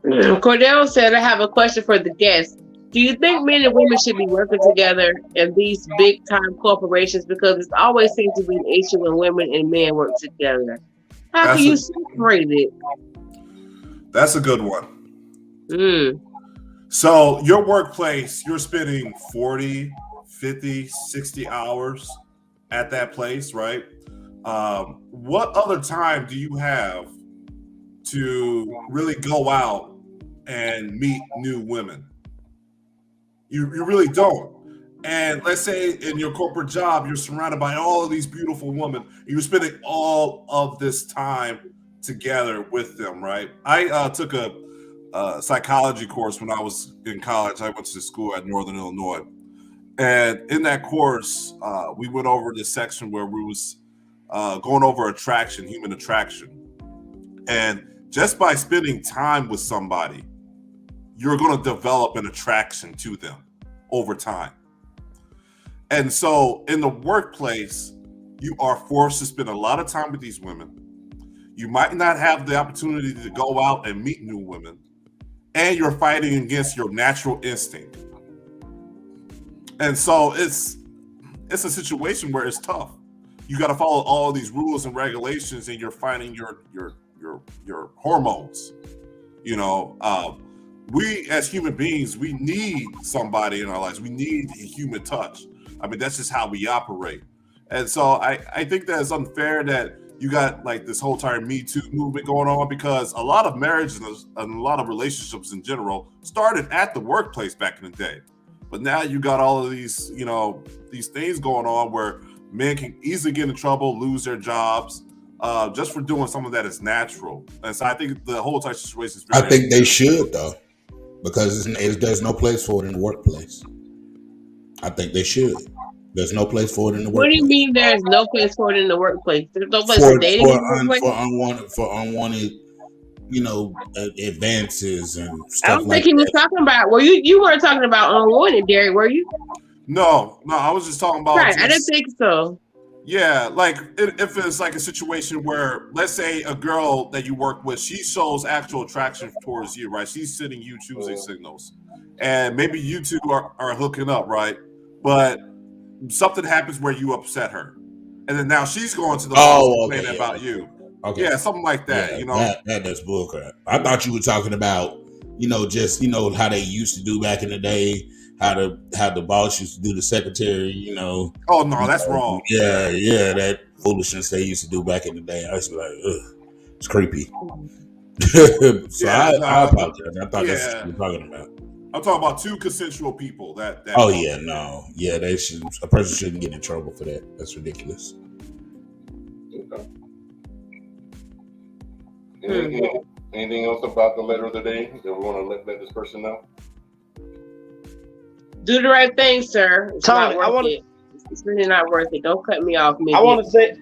Cordell said, I have a question for the guest. Do you think men and women should be working together in these big time corporations? Because it always seems to be an issue when women and men work together. How can you separate it? That's a good one. So your workplace, you're spending 40, 50, 60 hours at that place, right? what other time do you have to really go out and meet new women? You really don't. And let's say in your corporate job, you're surrounded by all of these beautiful women. You're spending all of this time together with them, right? I took a psychology course when I was in college. I went to school at Northern Illinois. And in that course, we went over this section where we was going over attraction, human attraction. And just by spending time with somebody, you're going to develop an attraction to them over time. And so in the workplace, you are forced to spend a lot of time with these women. You might not have the opportunity to go out and meet new women, and you're fighting against your natural instinct. And so it's a situation where it's tough. You got to follow all of these rules and regulations, and you're fighting your hormones. You know, we as human beings, we need somebody in our lives. We need a human touch. I mean, that's just how we operate. And so I think that it's unfair that you got like this whole entire Me Too movement going on, because a lot of marriages and a lot of relationships in general started at the workplace back in the day. But now you got all of these, you know, these things going on where men can easily get in trouble, lose their jobs, just for doing something that is natural. And so I think the whole entire situation is very I think they should, though, because there's no place for it in the workplace. I think they should. There's no place for it in the workplace. What do you mean there's no place for it in the workplace? There's no place for dating for unwanted, you know, advances and stuff. I don't think he was talking about. Well, you weren't talking about unwanted, Derek, were you? No, I was just talking about. Right, I didn't think so. Yeah, like if it's like a situation where, let's say, a girl that you work with, she shows actual attraction towards you, right? She's sending you choosing signals, and maybe you two are hooking up, right? But something happens where you upset her, and then now she's going to the boss complaining about you. Okay. Yeah, something like that. Yeah, you know, that's bullcrap. I thought you were talking about, you know, just, you know, how they used to do back in the day, how the boss used to do the secretary, you know. Oh no, that's wrong. Yeah, that foolishness they used to do back in the day. I was like, ugh, it's creepy. So I apologize. I thought that's what you were talking about. I'm talking about two consensual people. That oh yeah, no, yeah, they should. A person shouldn't get in trouble for that. That's ridiculous. Okay. Anything else about the letter of the day that we want to let this person know? Do the right thing, sir. It's Tony, not worth it. It's really not worth it. Don't cut me off. I want to say,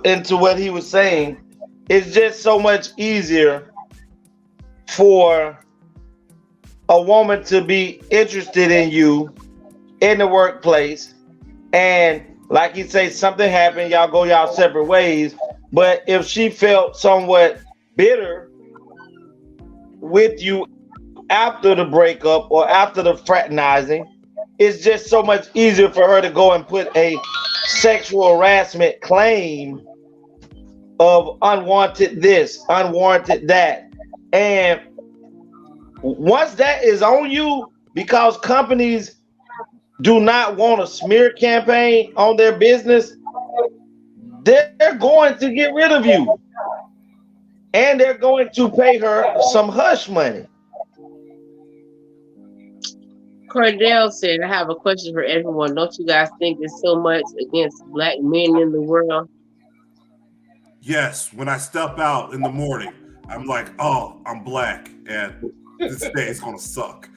into what he was saying, it's just so much easier for a woman to be interested in you in the workplace, and like you say, something happened, y'all go y'all separate ways. But if she felt somewhat bitter with you after the breakup or after the fraternizing, it's just so much easier for her to go and put a sexual harassment claim of unwanted this, unwanted that. And once that is on you, because companies do not want a smear campaign on their business, they're going to get rid of you. And they're going to pay her some hush money. Cordell said, I have a question for everyone. Don't you guys think there's so much against black men in the world? Yes. When I step out in the morning, I'm like, oh, I'm black, and this day is going to suck.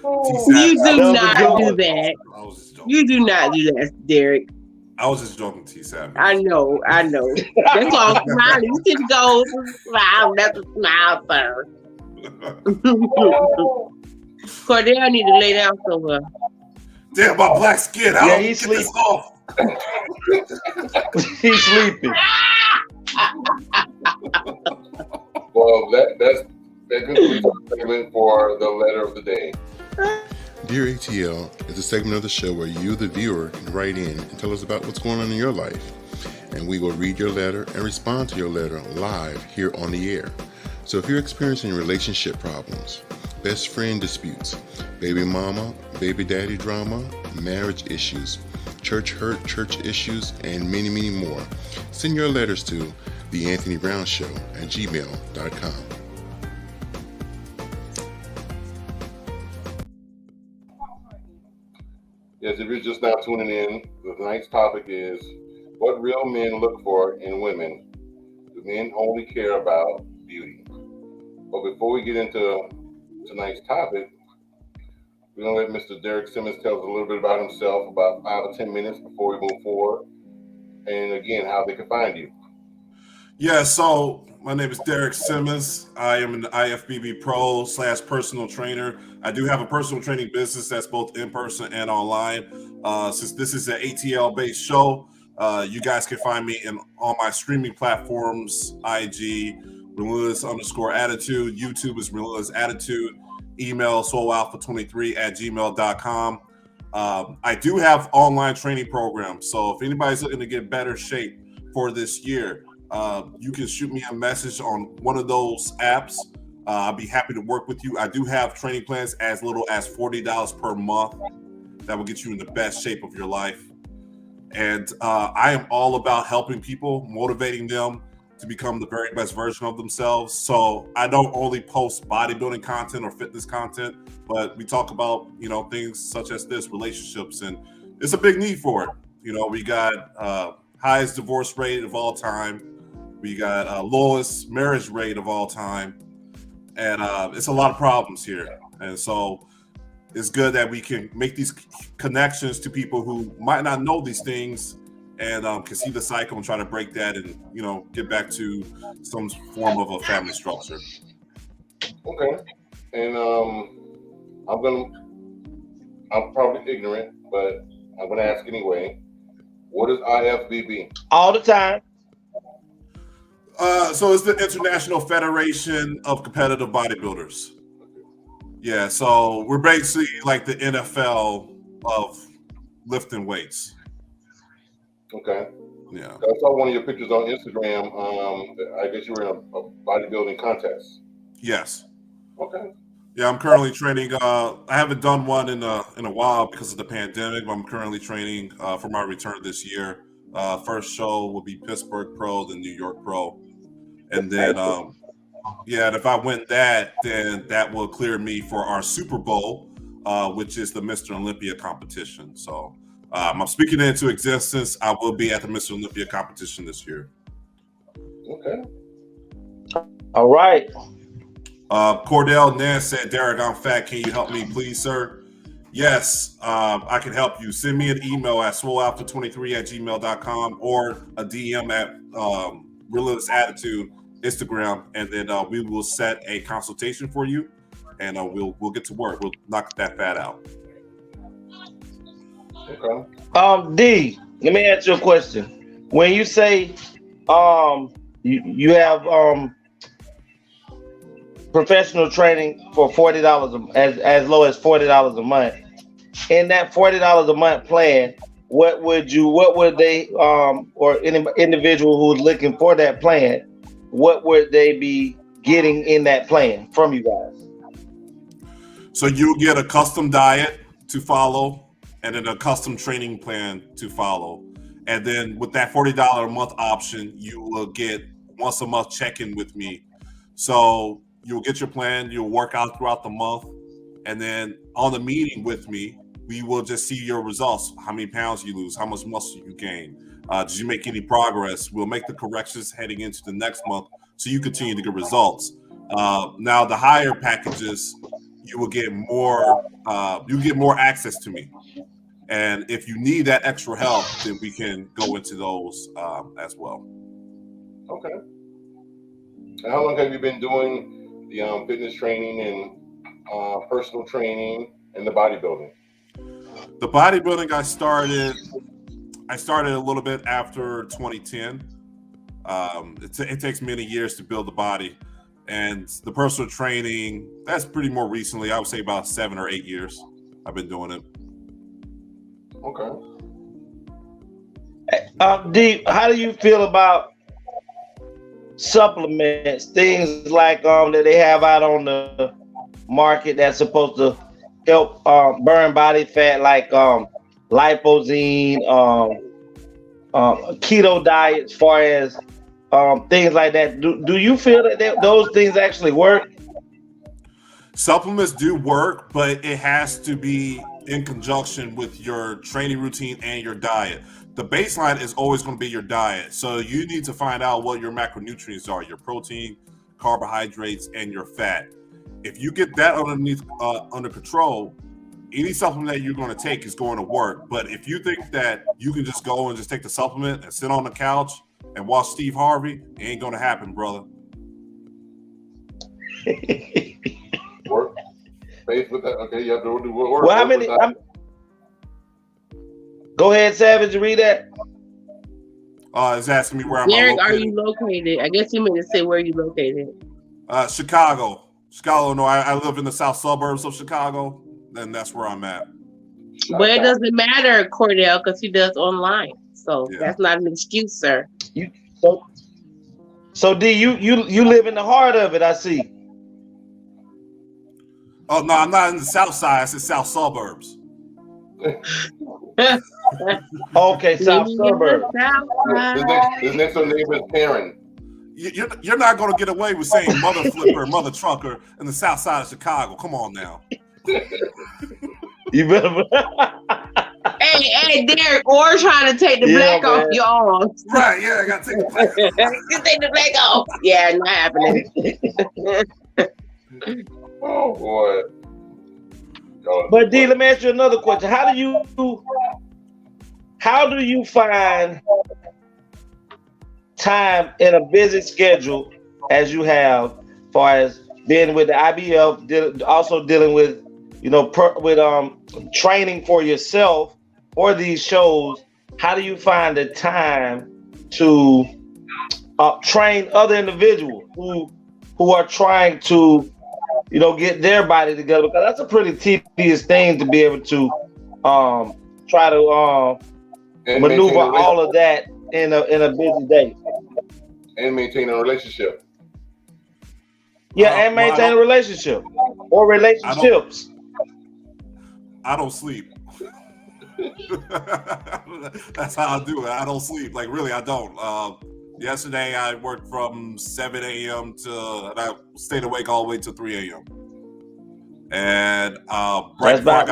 You do not do that. You do not do that, Derek. I was just joking, T. Savage. I know. That's why I'm smiling. You can go smile. That's a smile, sir. Cordell need to lay down somewhere. Damn, my black skin. Yeah, he's sleeping. He's sleeping. Well, that concludes our segment for the letter of the day. Dear ATL is a segment of the show where you, the viewer, can write in and tell us about what's going on in your life. and we will read your letter and respond to your letter live here on the air. So if you're experiencing relationship problems, best friend disputes, baby mama, baby daddy drama, marriage issues, church hurt, church issues, and many, many more, send your letters to theanthonybrownshow@gmail.com. Yes, if you're just now tuning in, tonight's topic is what real men look for in women. Do men only care about beauty? But before we get into tonight's topic, we're going to let Mr. Derek Simmons tell us a little bit about himself, about 5 or 10 minutes before we move forward. And again, how they can find you. Yeah, so my name is Derek Simmons. I am an IFBB Pro / personal trainer. I do have a personal training business that's both in person and online. Since this is an ATL-based show, you guys can find me on my streaming platforms, IG, Relentless_attitude, YouTube is Relentless Attitude, email soulalpha23@gmail.com. I do have online training programs, so if anybody's looking to get better shape for this year, you can shoot me a message on one of those apps. I'll be happy to work with you. I do have training plans as little as $40 per month that will get you in the best shape of your life. And I am all about helping people, motivating them to become the very best version of themselves. So I don't only post bodybuilding content or fitness content, but we talk about, things such as this, relationships, and it's a big need for it. We got highest divorce rate of all time. We got lowest marriage rate of all time. And it's a lot of problems here. And so it's good that we can make these connections to people who might not know these things and can see the cycle and try to break that and, get back to some form of a family structure. Okay. And I'm probably ignorant, but I'm going to ask anyway. What is IFBB? All the time. So it's the International Federation of Competitive Bodybuilders. Yeah, so we're basically like the NFL of lifting weights. Okay. Yeah. I saw one of your pictures on Instagram. I guess you were in a bodybuilding contest. Yes. Okay. Yeah, I'm currently training. I haven't done one in a while because of the pandemic, but I'm currently training for my return this year. First show will be Pittsburgh Pro, then New York Pro. And then, and if I win that, then that will clear me for our Super Bowl, which is the Mr. Olympia competition. So I'm speaking it into existence. I will be at the Mr. Olympia competition this year. Okay. All right. Cordell Nance said, Derek, I'm fat. Can you help me, please, sir? Yes, I can help you. Send me an email at swolalpha23@gmail.com or a DM at Relentless Attitude Instagram, and then we will set a consultation for you, and we'll get to work. We'll knock that fat out. Okay. D, let me ask you a question. When you say you have professional training for $40 as low as $40 a month, in that $40 a month plan, what would they or any individual who's looking for that plan, what would they be getting in that plan from you guys? So you'll get a custom diet to follow and then a custom training plan to follow. And then with that $40 a month option, you will get once a month check-in with me. So you'll get your plan, you'll work out throughout the month. And then on the meeting with me, we will just see your results. How many pounds you lose, how much muscle you gain. Did you make any progress? We'll make the corrections heading into the next month so you continue to get results. Now the higher packages, you will get more. You get more access to me, and if you need that extra help, then we can go into those as well. Okay. And how long have you been doing the fitness training and personal training and the bodybuilding? The bodybuilding I started a little bit after 2010. It takes many years to build the body, and the personal training, that's pretty more recently. I would say about 7 or 8 years I've been doing it. Okay. D, how do you feel about supplements, things like that they have out on the market that's supposed to help burn body fat, like liposine, keto diet, as far as things like that? Do you feel that those things actually work? Supplements do work, but it has to be in conjunction with your training routine and your diet. The baseline is always going to be your diet. So you need to find out what your macronutrients are, your protein, carbohydrates, and your fat. If you get that under control, any supplement that you're going to take is going to work. But if you think that you can just go and just take the supplement and sit on the couch and watch Steve Harvey, it ain't going to happen, brother. Work. Faith with that. Okay, you have to do work. Well, how many? Go ahead, Savage, read that. It's asking me where I'm Derek, located. are you located? I guess you meant to say where you located. Chicago, Illinois. I live in the south suburbs of Chicago, and that's where I'm at. But it doesn't matter, Cordell, because he does online. So that's not an excuse, sir. So D, you live in the heart of it, I see. Oh no, I'm not in the south side. It's the south suburbs. Okay, south suburbs. His next door neighbor is Karen. You're not going to get away with saying mother flipper, mother trucker in the south side of Chicago. Come on now. You better. Hey, Derek, or trying to take the black off your arms. Right, yeah, I got to take the black off. You take the black off. Yeah, not happening. Oh, boy. But D, let me ask you another question. How do you find time in a busy schedule as you have, as far as being with the IBF, also dealing with, training for yourself for these shows? How do you find the time to train other individuals who are trying to, get their body together? Because that's a pretty tedious thing to be able to try to maneuver all of that in a busy day. And maintain a relationship. Yeah, and maintain a relationship or relationships. I don't sleep. That's how I do it. I don't sleep. Like, really, I don't. Yesterday, I worked from 7 a.m. and I stayed awake all the way to 3 a.m. And right before I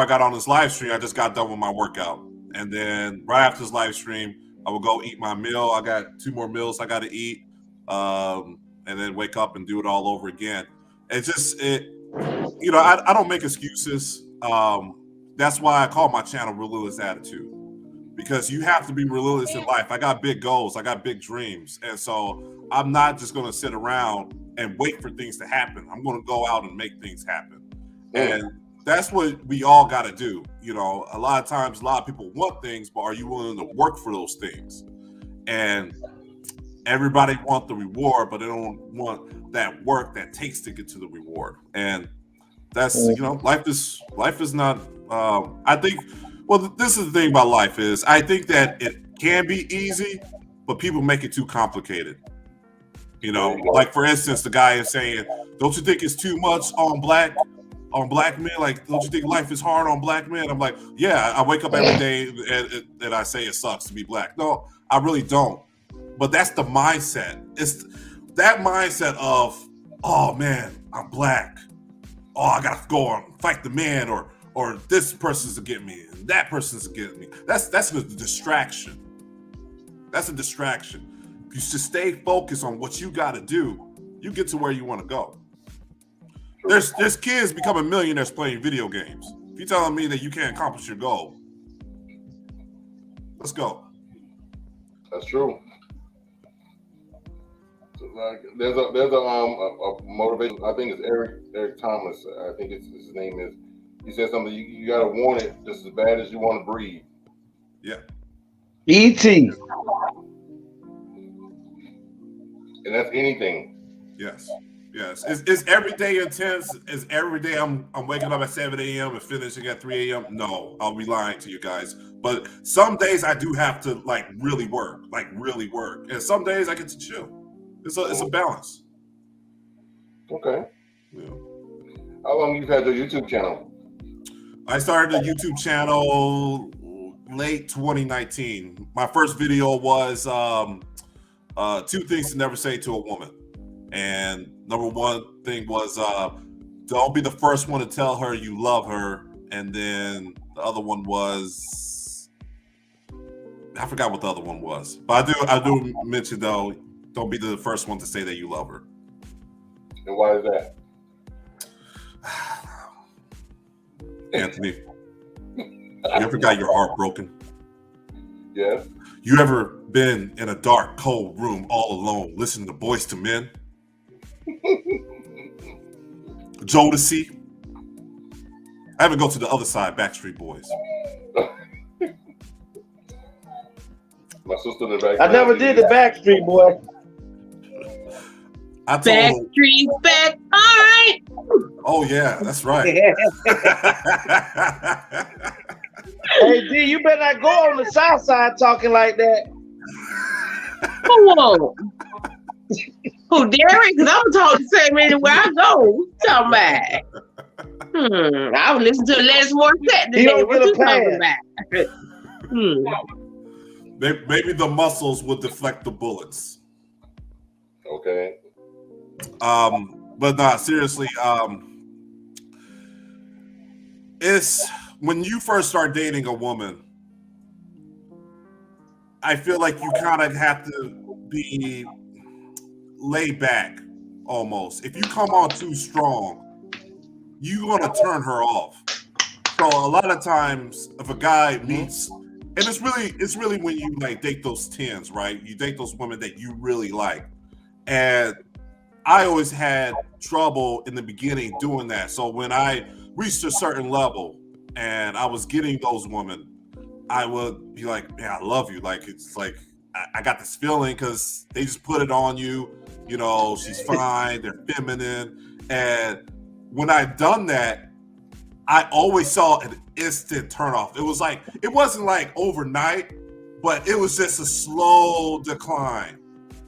got on this live stream, I just got done with my workout. And then right after this live stream, I would go eat my meal. I got 2 more meals I got to eat, and then wake up and do it all over again. It's just, I don't make excuses. That's why I call my channel Relentless Attitude, because you have to be relentless in life. I got big goals. I got big dreams. And so I'm not just going to sit around and wait for things to happen. I'm going to go out and make things happen. And that's what we all got to do. A lot of times, a lot of people want things, but are you willing to work for those things? And everybody wants the reward, but they don't want that work that takes to get to the reward. And that's, life is not, I think, well, this is the thing about life is I think that it can be easy, but people make it too complicated. Like, for instance, the guy is saying, don't you think it's too much on black men? Like, don't you think life is hard on black men? I'm like, yeah, I wake up every day and I say it sucks to be black. No, I really don't. But that's the mindset. It's that mindset of, oh man, I'm black. Oh, I gotta go and fight the man, or this person's to get me, and that person's to get me. That's a distraction. That's a distraction. If you just stay focused on what you gotta do, you get to where you want to go. There's kids becoming millionaires playing video games. If you're telling me that you can't accomplish your goal, let's go. That's true. So, like, there's a motivation. I think it's Eric Thomas. I think his name is. He said something. You gotta want it just as bad as you want to breathe. Yeah. E.T. And that's anything. Yes. Yes. Is every day intense? Is every day I'm waking up at 7 a.m. and finishing at 3 a.m.? No, I'll be lying to you guys. But some days I do have to like really work. And some days I get to chill. It's a balance. Okay. Yeah. How long you had the YouTube channel? I started the YouTube channel late 2019. My first video was 2 things to never say to a woman. And number one thing was don't be the first one to tell her you love her. And then the other one was, I forgot what the other one was. But I do mention though, don't be the first one to say that you love her. And why is that? Anthony, you ever got your heart broken? Yes. You ever been in a dark, cold room all alone, listening to Boys to Men? Jodeci? I haven't go to the other side, Backstreet Boys. My sister in the back. I never did the Backstreet Boy. I told Backstreet's back. All right. Oh yeah, that's right. Hey D, you better not go on the south side talking like that. Who? Who, Derek? Because I'm talking the same anywhere I go. Talking about. I was listening to the latest Morissette today. don't What get a you talking about? Maybe the muscles will deflect the bullets. Okay. But nah, seriously, it's when you first start dating a woman, I feel like you kind of have to be laid back almost. If you come on too strong, you're gonna turn her off. So a lot of times if a guy meets, and it's really when you like date those 10s, right? You date those women that you really like. And I always had trouble in the beginning doing that. So when I reached a certain level and I was getting those women, I would be like, man, I love you. Like, it's like, I got this feeling because they just put it on you. You know, she's fine, they're feminine. And when I'd done that, I always saw an instant turnoff. It wasn't like overnight, but it was just a slow decline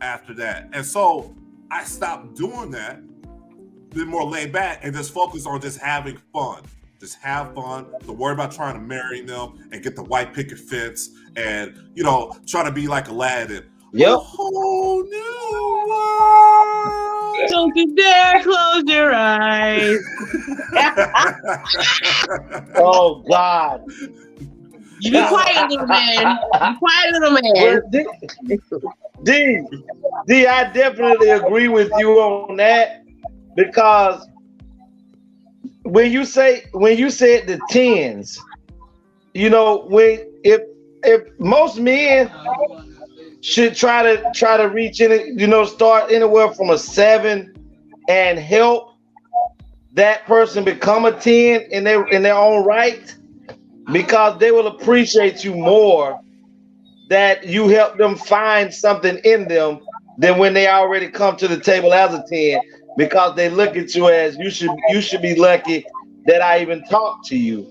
after that. And so I stopped doing that, been more laid back, and just focus on just having fun. Just have fun. Don't worry about trying to marry them and get the white picket fence and, you know, trying to be like Aladdin. Yep. A whole new world. Don't you dare close your eyes. Oh God. You be quiet, little man. Be quiet, little man. D, I definitely agree with you on that because when you said the 10s, you know, if most men should try to reach in it, you know, start anywhere from a 7 and help that person become a 10 in their own right, because they will appreciate you more that you help them find something in them than when they already come to the table as a 10, because they look at you as you should be lucky that I even talk to you.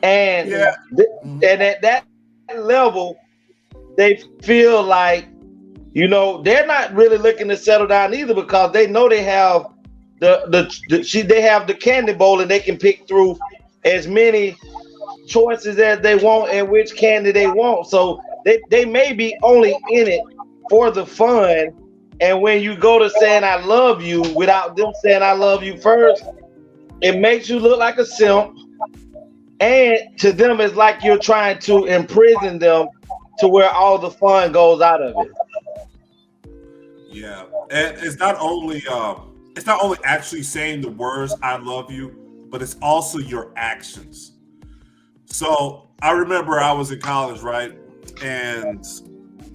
And and at that level, they feel like, you know, they're not really looking to settle down either, because they know they have they have the candy bowl and they can pick through as many choices as they want and which candy they want. So they may be only in it for the fun. And when you go to saying I love you without them saying I love you first, it makes you look like a simp. And to them, it's like you're trying to imprison them to where all the fun goes out of it. Yeah, and it's not only actually saying the words "I love you," but it's also your actions. So I remember I was in college, right, and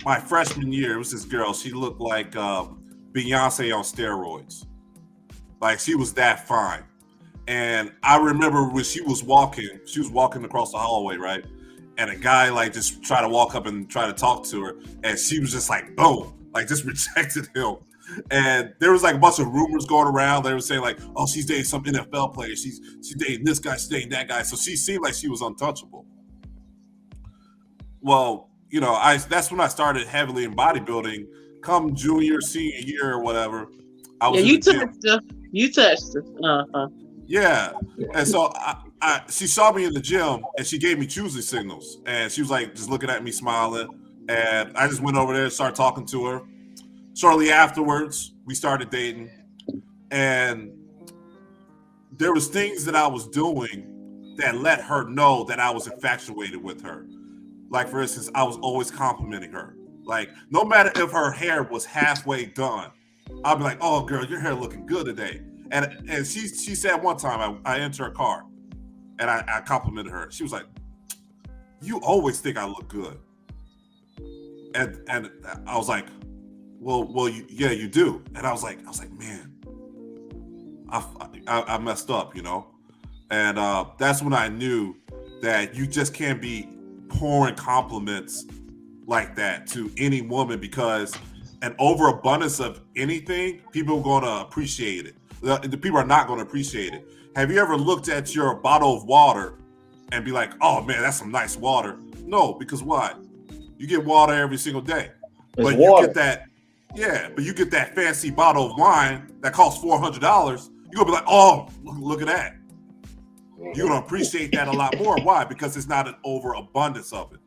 my freshman year, it was this girl. She looked like Beyonce on steroids. Like, she was that fine. And I remember when she was walking across the hallway, right? And a guy like just tried to walk up and try to talk to her, and she was just like, boom, like just rejected him. And there was like a bunch of rumors going around. They were saying like, oh, she's dating some NFL player. She's dating this guy. She's dating that guy. So she seemed like she was untouchable. Well, you know, that's when I started heavily in bodybuilding. Come junior, senior year, or whatever. I was you touched her. You touched her. Uh-huh. Yeah, and so she saw me in the gym, and she gave me choosing signals, and she was like just looking at me, smiling, and I just went over there and started talking to her. Shortly afterwards, we started dating, and there was things that I was doing that let her know that I was infatuated with her. Like, for instance, I was always complimenting her. Like, no matter if her hair was halfway done, I'll be like, oh, girl, your hair looking good today. And she said one time, I entered her car, and I complimented her. She was like, you always think I look good. And I was like, well, you do. And I was like, man, I messed up, you know? And that's when I knew that you just can't be pouring compliments like that to any woman, because an overabundance of anything, people are going to appreciate it. The people are not going to appreciate it. Have you ever looked at your bottle of water and be like, oh man, that's some nice water? No, because why? You get water every single day. But you get that, but you get that fancy bottle of wine that costs $400. You're going to be like, oh, look at that. You're going to appreciate that a lot more. Why? Because it's not an overabundance of it.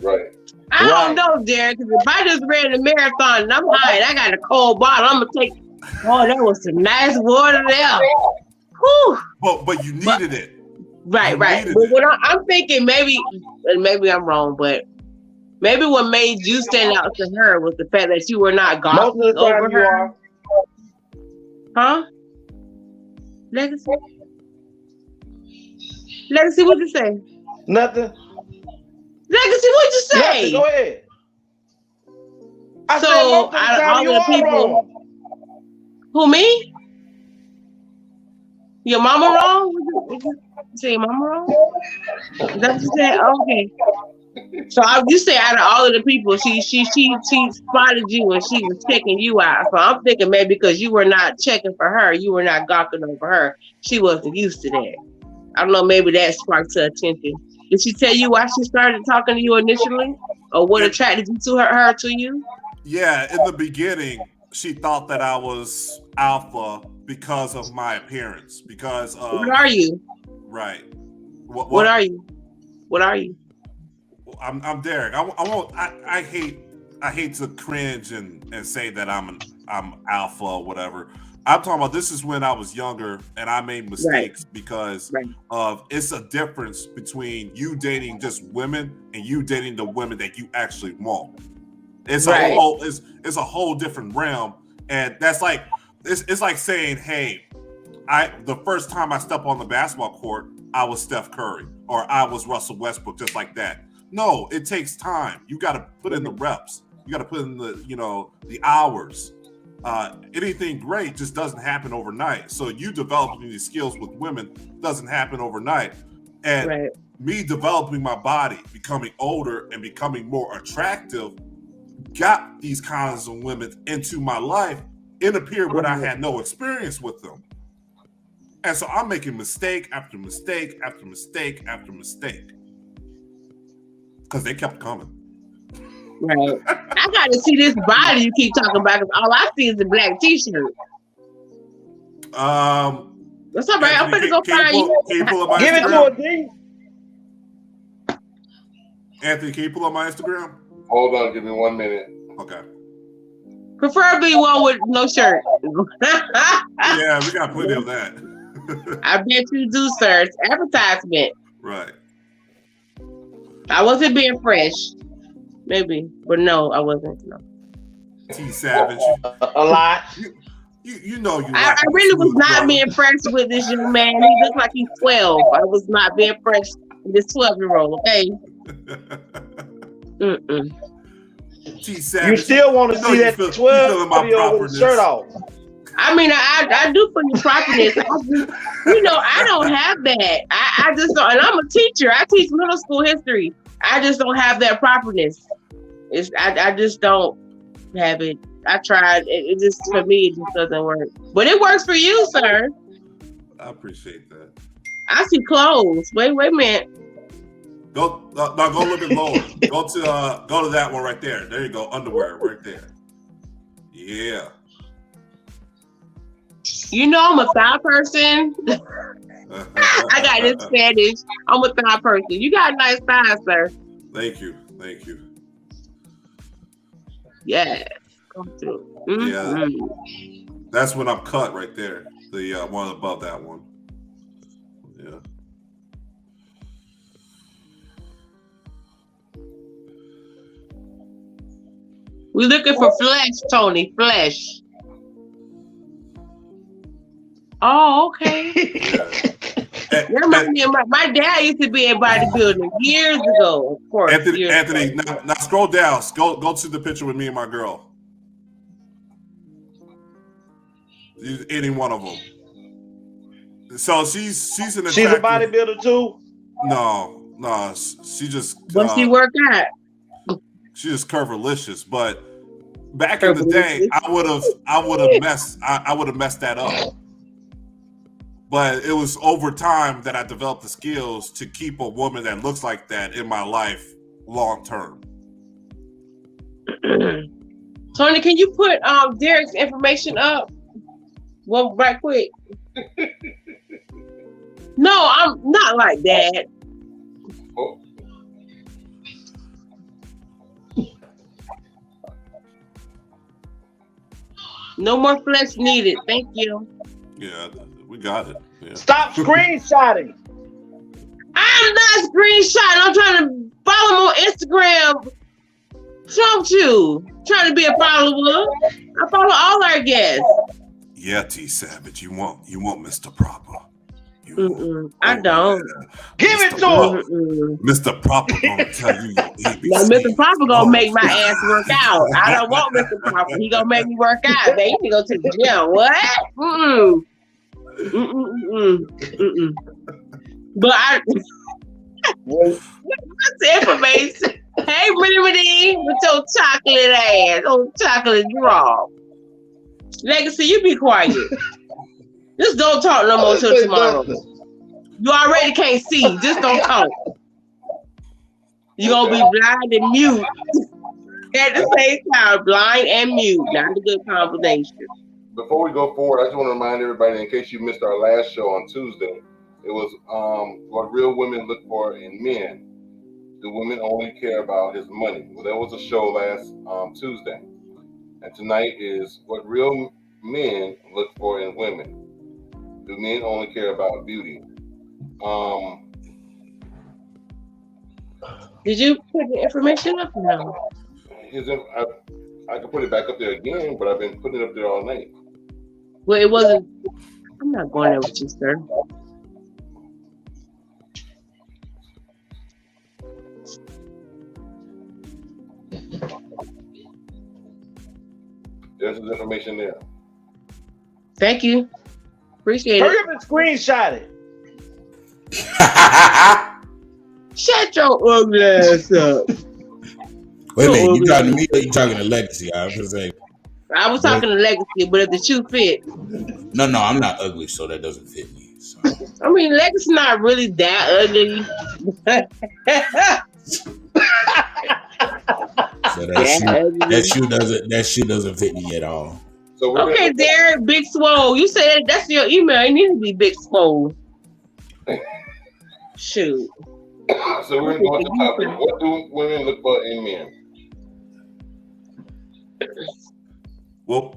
Right. I don't know, Derek, because if I just ran a marathon and I'm high and I got a cold bottle, I'm going to take, oh, that was some nice water there. Whew. But you needed it. Right. But what I'm thinking, maybe I'm wrong, but maybe what made you stand out to her was the fact that you were not gossiping over her. Huh? Legacy, what'd you say? Nothing. Legacy, what'd you say? Nothing. Go ahead. So, out of all the people, who, me? Your mama wrong? Did you say your mama wrong? Is that what you said? Okay. So you say out of all of the people, she spotted you and she was checking you out. So I'm thinking maybe because you were not checking for her, you were not gawking over her, she wasn't used to that. I don't know, maybe that sparked her attention. Did she tell you why she started talking to you initially? Or what attracted you to her to you? Yeah, in the beginning, she thought that I was alpha because of my appearance. Because of, what are you? Right. What are you? What are you? I'm Derek. I hate to cringe and say that I'm alpha or whatever. I'm talking about this is when I was younger and I made mistakes because of it's a difference between you dating just women and you dating the women that you actually want. It's a whole different realm, and that's like it's like saying, hey, the first time I stepped on the basketball court, I was Steph Curry or I was Russell Westbrook, just like that. No, it takes time. You got to put in the reps. You got to put in the hours. Anything great just doesn't happen overnight. So you developing these skills with women doesn't happen overnight. And me developing my body, becoming older and becoming more attractive, got these kinds of women into my life in a period when I had no experience with them. And so I'm making mistake after mistake after mistake after mistake. Because they kept coming. Right. I got to see this body you keep talking about because all I see is the black t-shirt. That's all right. I'm going to go find you. Give it to a D. Anthony, can you pull up my Instagram? Hold on. Give me 1 minute. Okay. Preferably one with no shirt. Yeah, we got plenty of that. I bet you do, sir. It's advertisement. Right. I wasn't being fresh. Maybe. But no, I wasn't. No. T Savage. A lot. You know you. I really was not being fresh with this young man. He looks like he's 12. I was not being fresh with this 12-year-old, okay? T Savage. You still want to see that 12-year-old with the shirt off. I mean, I do for your properness. I don't have that. I just don't. And I'm a teacher. I teach middle school history. I just don't have that properness. I just don't have it. I tried. It just, for me, it just doesn't work. But it works for you, sir. I appreciate that. I see clothes. Wait a minute. Go a little bit lower. Go to that one right there. There you go. Underwear right there. Yeah. You know I'm a thigh person. I got this Spanish. I'm a thigh person. You got nice thighs, sir. Thank you. Yeah. Come through. Yeah. That's when I'm cut right there. The one above that one. Yeah. We're looking for flesh, Tony. Flesh. Oh, okay. That reminds me of my dad used to be in bodybuilding years ago, of course. Anthony, now scroll down. Go to the picture with me and my girl. Any one of them. So she's an attractive. She's a bodybuilder too? No. She just. What she work at? She just curvilicious, but back in the day, I would have messed that up. But it was over time that I developed the skills to keep a woman that looks like that in my life long term. Tony, can you put Derek's information up? Well, right quick. No, I'm not like that. Oh. No more flesh needed. Thank you. Yeah, we got it. Yeah. Stop screenshotting. I'm not screenshotting. I'm trying to follow him on Instagram. Trump you. Trying to be a follower. I follow all our guests. Yeah, T Savage, you want Mr. Proper. I don't. Give it to him. Mr. Proper gonna tell you your ABC. No, Mr. Proper gonna make my ass work out. I don't want Mr. Proper. He gonna make me work out. Man, you can go to the gym. What? But what's the information? Hey, Minnie, with your chocolate ass, on chocolate draw. Legacy, you be quiet. Just don't talk no more till tomorrow. You already can't see. Just don't talk. You're gonna be blind and mute at the same time. Blind and mute. Not a good combination. Before we go forward, I just want to remind everybody, in case you missed our last show on Tuesday, it was what real women look for in men. Do women only care about his money? Well, that was a show last Tuesday. And tonight is what real men look for in women. Do men only care about beauty? Did you put the information up? No. I can put it back up there again, but I've been putting it up there all night. Well, it wasn't. I'm not going there with you, sir. There's the information there. Thank you. Appreciate Hurry it. up and screenshot it. Shut your ugly ass up. Wait a minute, you talking to me or you talking to Legacy? I was gonna say. I was talking to Legacy, but if the shoe fit. No, I'm not ugly, so that doesn't fit me. So. I mean, Legacy's not really that ugly. So that shoe doesn't fit me at all. So okay, Derek, Big Swole. You said that's your email. It needs to be Big Swole. Shoot. So we're going to the topic. What do women look for in men? Okay. What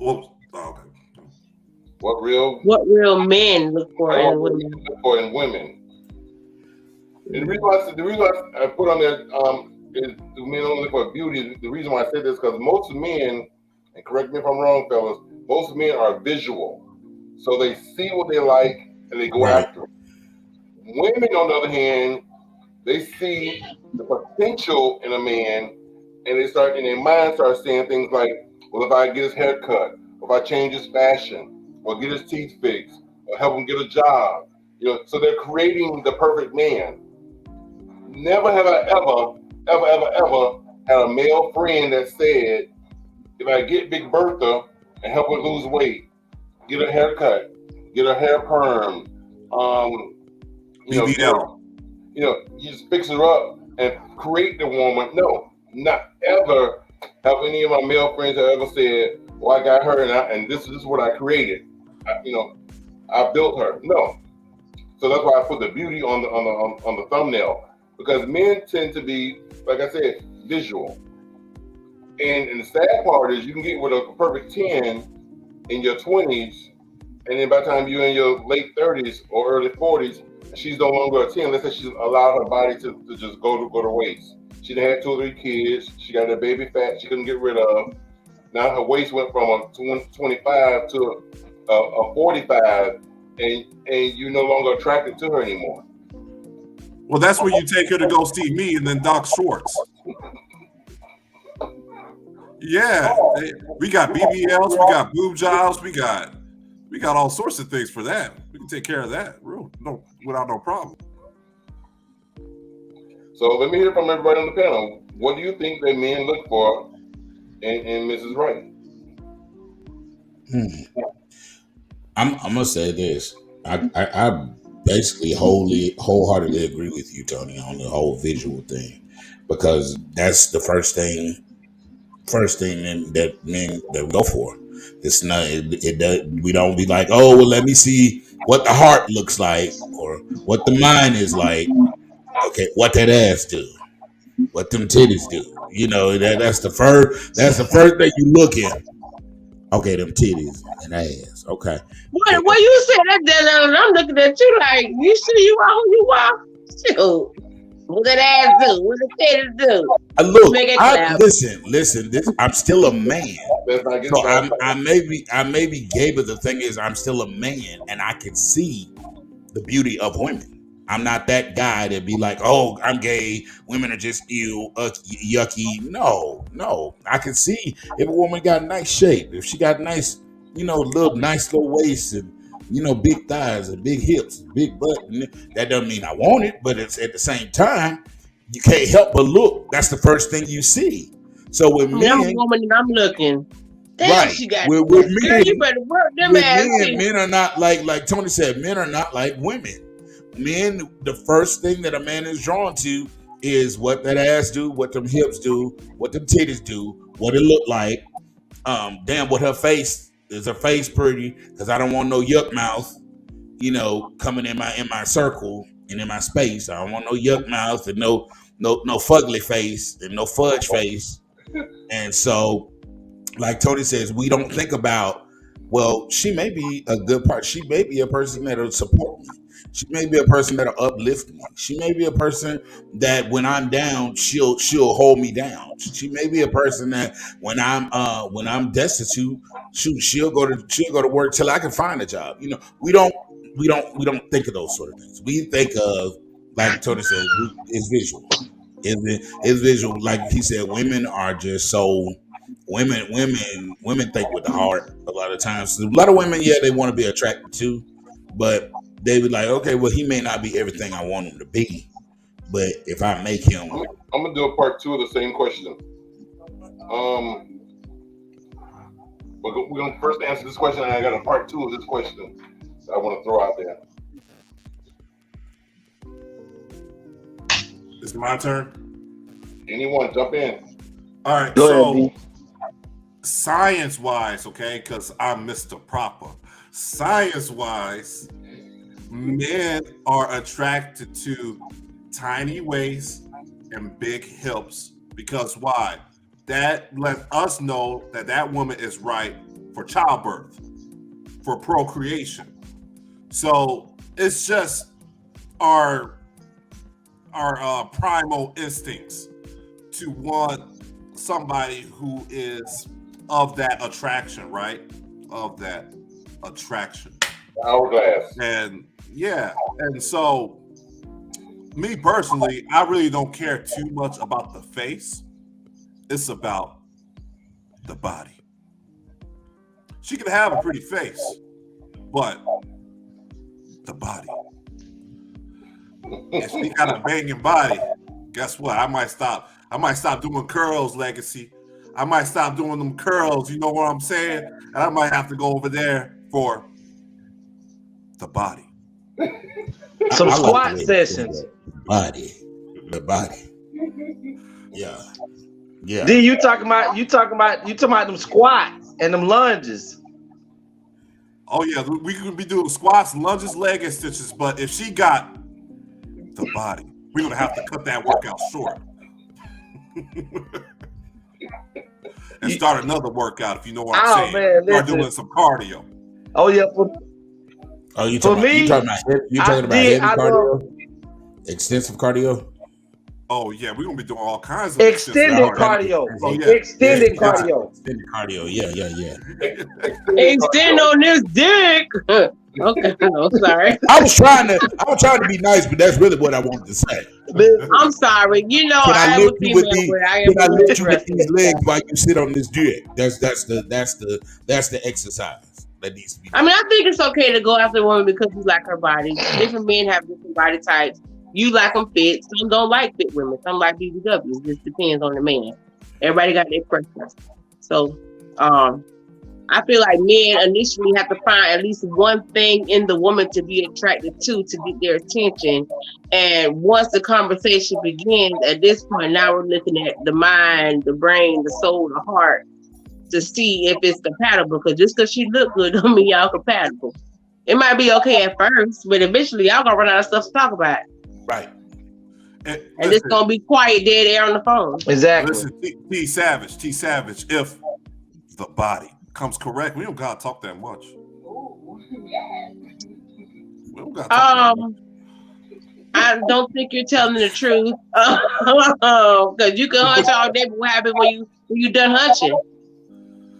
real men look for in women? Look for in women. And the reason I put on there is do men only look for beauty. The reason why I said this because most men, and correct me if I'm wrong, fellas, most men are visual, so they see what they like and they go after it. Women, on the other hand, they see the potential in a man, and they start in their mind start saying things like, "Well, if I get his hair cut, or if I change his fashion, or get his teeth fixed, or help him get a job," so they're creating the perfect man. Never have I ever had a male friend that said, Like get Big Bertha and help her lose weight, get her haircut, get her hair perm, get her, BBL. you just fix her up and create the woman. No, not ever have any of my male friends have ever said, "Well, I got her and this is what I created." I built her. No, so that's why I put the beauty on the thumbnail, because men tend to be, like I said, visual. And the sad part is you can get with a perfect 10 in your 20s, and then by the time you're in your late 30s or early 40s, she's no longer a 10. Let's say she's allowed her body to just go to waste. She done had 2 or 3 kids. She got her baby fat she couldn't get rid of. Now her waist went from a 25 to a 45, and you're no longer attracted to her anymore. Well, that's when you take her to go see me and then Doc Schwartz. Yeah, we got BBLs, we got boob jobs, we got all sorts of things for that. We can take care of that, without no problem. So let me hear from everybody on the panel. What do you think that men look for in Mrs. Right? I'm gonna say this. I basically wholeheartedly agree with you, Tony, on the whole visual thing, because that's the first thing that men that go for. It's not. It does. We don't be like, oh, well, let me see what the heart looks like or what the mind is like. Okay, what that ass do, what them titties do. That's the first thing you look at. Okay, them titties and ass. Okay. Well, you said that, I'm looking at you like, you see you are who you are. Shoot. What that ass do? What the titties do? Listen. I'm still a man. So I maybe gay, but the thing is, I'm still a man, and I can see the beauty of women. I'm not that guy that be like, oh, I'm gay. Women are just ew, yucky. No. I can see if a woman got nice shape, if she got nice, nice little waist and big thighs and big hips, big butt. That doesn't mean I want it, but it's at the same time, you can't help but look. That's the first thing you see. So with men, I'm a woman and I'm looking. Damn, right. she got with girl, men, you better work them ass. Men are not like Tony said. Men are not like women. Men, the first thing that a man is drawn to is what that ass do, what them hips do, what them titties do, what it look like. Damn, what her face is. Her face pretty? Because I don't want no yuck mouth, coming in my circle and in my space. I don't want no yuck mouth and no fugly face and no fudge face. And so, like Tony says, we don't think about, well, she may be a good part. She may be a person that'll support me. She may be a person that'll uplift me. She may be a person that when I'm down, she'll hold me down. She may be a person that when I'm destitute, she'll go to work till I can find a job. We don't think of those sort of things. We think of, like Tony said, it's visual. It's visual. Like he said, women are just so. Women think with the heart a lot of times. A lot of women, they want to be attracted to, but they be like, okay, well, he may not be everything I want him to be, but if I make him, I'm gonna do a part 2 of the same question. We're gonna first answer this question, and I got a part 2 of this question that I want to throw out there. It's my turn. Anyone jump in? All right. So science-wise, okay, because I'm Mr. Proper. Science-wise, men are attracted to tiny waists and big hips because why? That lets us know that woman is right for childbirth, for procreation. So it's just our primal instincts to want somebody who is of that attraction, right? Of that attraction. Hourglass. And so me personally, I really don't care too much about the face. It's about the body. She can have a pretty face, but the body. If she got a banging body, guess what? I might stop doing curls, Legacy. I might stop doing them curls. You know what I'm saying? And I might have to go over there for the body. Some I like squat the way you sessions. said that. The body. Yeah. Yeah. D, you talking about them squats and them lunges. Oh yeah, we could be doing squats, lunges, leg extensions, but if she got the body, we're gonna have to cut that workout short. And start another workout, if you know what I'm saying. Man, start doing some cardio. Oh yeah, you talking about heavy cardio? Extensive cardio? Oh yeah, we're gonna be doing all kinds of extended cardio. Oh, yeah. Extended cardio. Extended cardio. Yeah. Extend on this dick. Okay, no, sorry. I was trying to be nice, but that's really what I wanted to say. I'm sorry. You know, Can I lift you with these legs while you sit on this dick? That's the exercise that needs to be done. I mean, I think it's okay to go after a woman because you like her body. Different men have different body types. You like them fit. Some don't like fit women. Some like BBWs. It just depends on the man. Everybody got their preference. So, I feel like men initially have to find at least one thing in the woman to be attracted to get their attention. And once the conversation begins, at this point, now we're looking at the mind, the brain, the soul, the heart to see if it's compatible. Because just because she look good don't mean y'all compatible. It might be okay at first, but eventually y'all gonna run out of stuff to talk about. Right. And it's gonna be quiet, dead air on the phone. Exactly. Listen, T Savage, if the body comes correct, we don't gotta talk that much. We don't gotta talk that much. I don't think you're telling the truth. Because you can hunch all day, but what happens when you done hunching?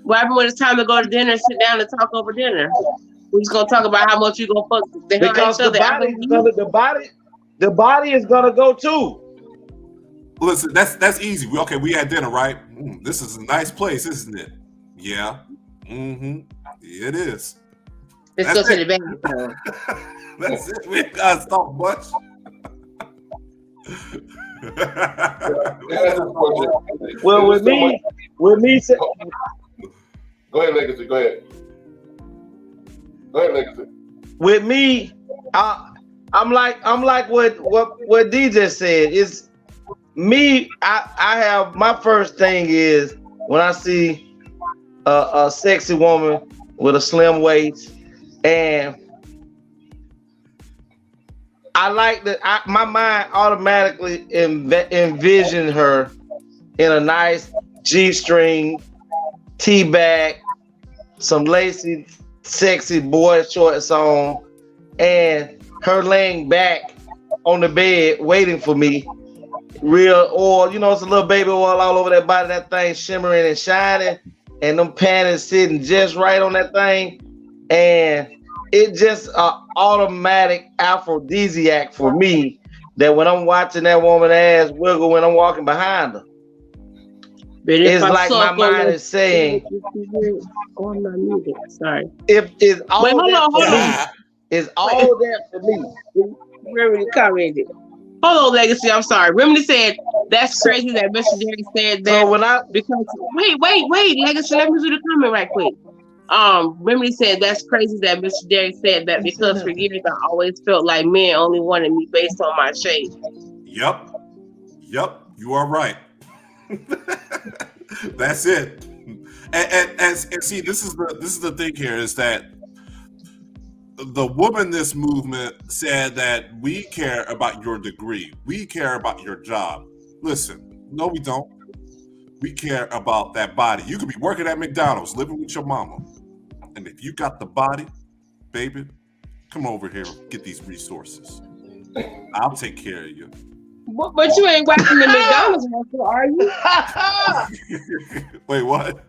What happens when it's time to go to dinner, sit down and talk over dinner? We're just gonna talk about how much you gonna fuck because the body is gonna go too. Listen, that's easy. We had dinner, right? This is a nice place, isn't it? Yeah. It is. Let's go to the bathroom. That's it. We ain't gotta talk much. Well, with me, go ahead, Legacy. Go ahead, Legacy. With me, I'm like what D just said. Is me. I have my first thing is when I see a sexy woman with a slim waist, and I like that. My mind automatically envision her in a nice G-string, T-back, some lacy, sexy boy shorts on, and her laying back on the bed waiting for me. Real oil, it's a little baby oil all over that body. That thing shimmering and shining, and them panties sitting just right on that thing, and it just automatic aphrodisiac for me. That when I'm watching that woman ass wiggle when I'm walking behind her, it's like my mind is saying, "Oh, I'm not muted. Sorry." If it's all that for me. Remedy commented. Hold on, Legacy. I'm sorry. Remedy said that's crazy that Mr. Derry said that. So because wait, Legacy. Let me do the comment right quick. Remedy said that's crazy that Mr. Derry said that because for years I always felt like men only wanted me based on my shape. Yep, you are right. That's it. And see, this is the thing here is that the womanist movement said that we care about your degree, we care about your job. Listen, no, we don't. We care about that body. You could be working at McDonald's, living with your mama, and if you got the body, baby, come over here, get these resources. I'll take care of you. But you ain't wiping the McDonald's worker, are you? Wait, what?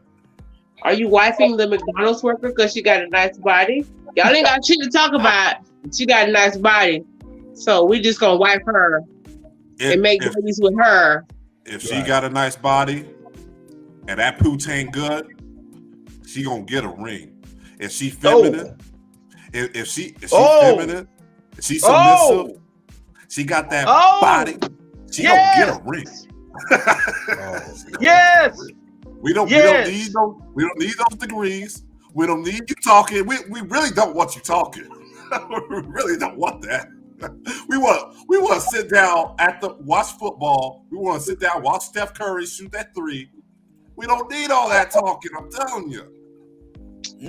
Are you wiping the McDonald's worker because she got a nice body? Y'all ain't got shit to talk about. She got a nice body, so we just gonna wipe her and make babies with her. If she got a nice body and that pooch ain't good, she gonna get a ring. If she feminine, if she feminine, if she submissive, she got that body, she gonna get a ring. Yes. We don't need those degrees. We don't need you talking. We really don't want you talking. We really don't want that. We want to sit down watch football. We want to sit down, watch Steph Curry shoot that three. We don't need all that talking. I'm telling you.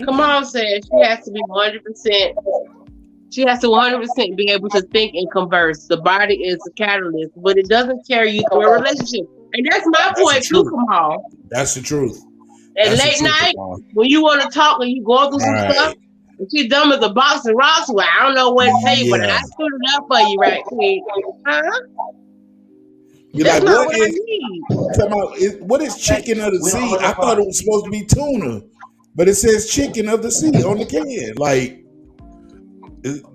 Come on, says she has to be 100%. She has to 100% be able to think and converse. The body is a catalyst, but it doesn't carry you through a relationship. And that's my point too, Kamal. That's the truth. At late night, when you want to talk and you go through some stuff, and she's dumb as a box of rocks, well, I don't know what to say, but I stood it up for you right quick. Huh? That's not what I need. What is chicken of the sea? I thought it was supposed to be tuna, but it says chicken of the sea on the can. Like,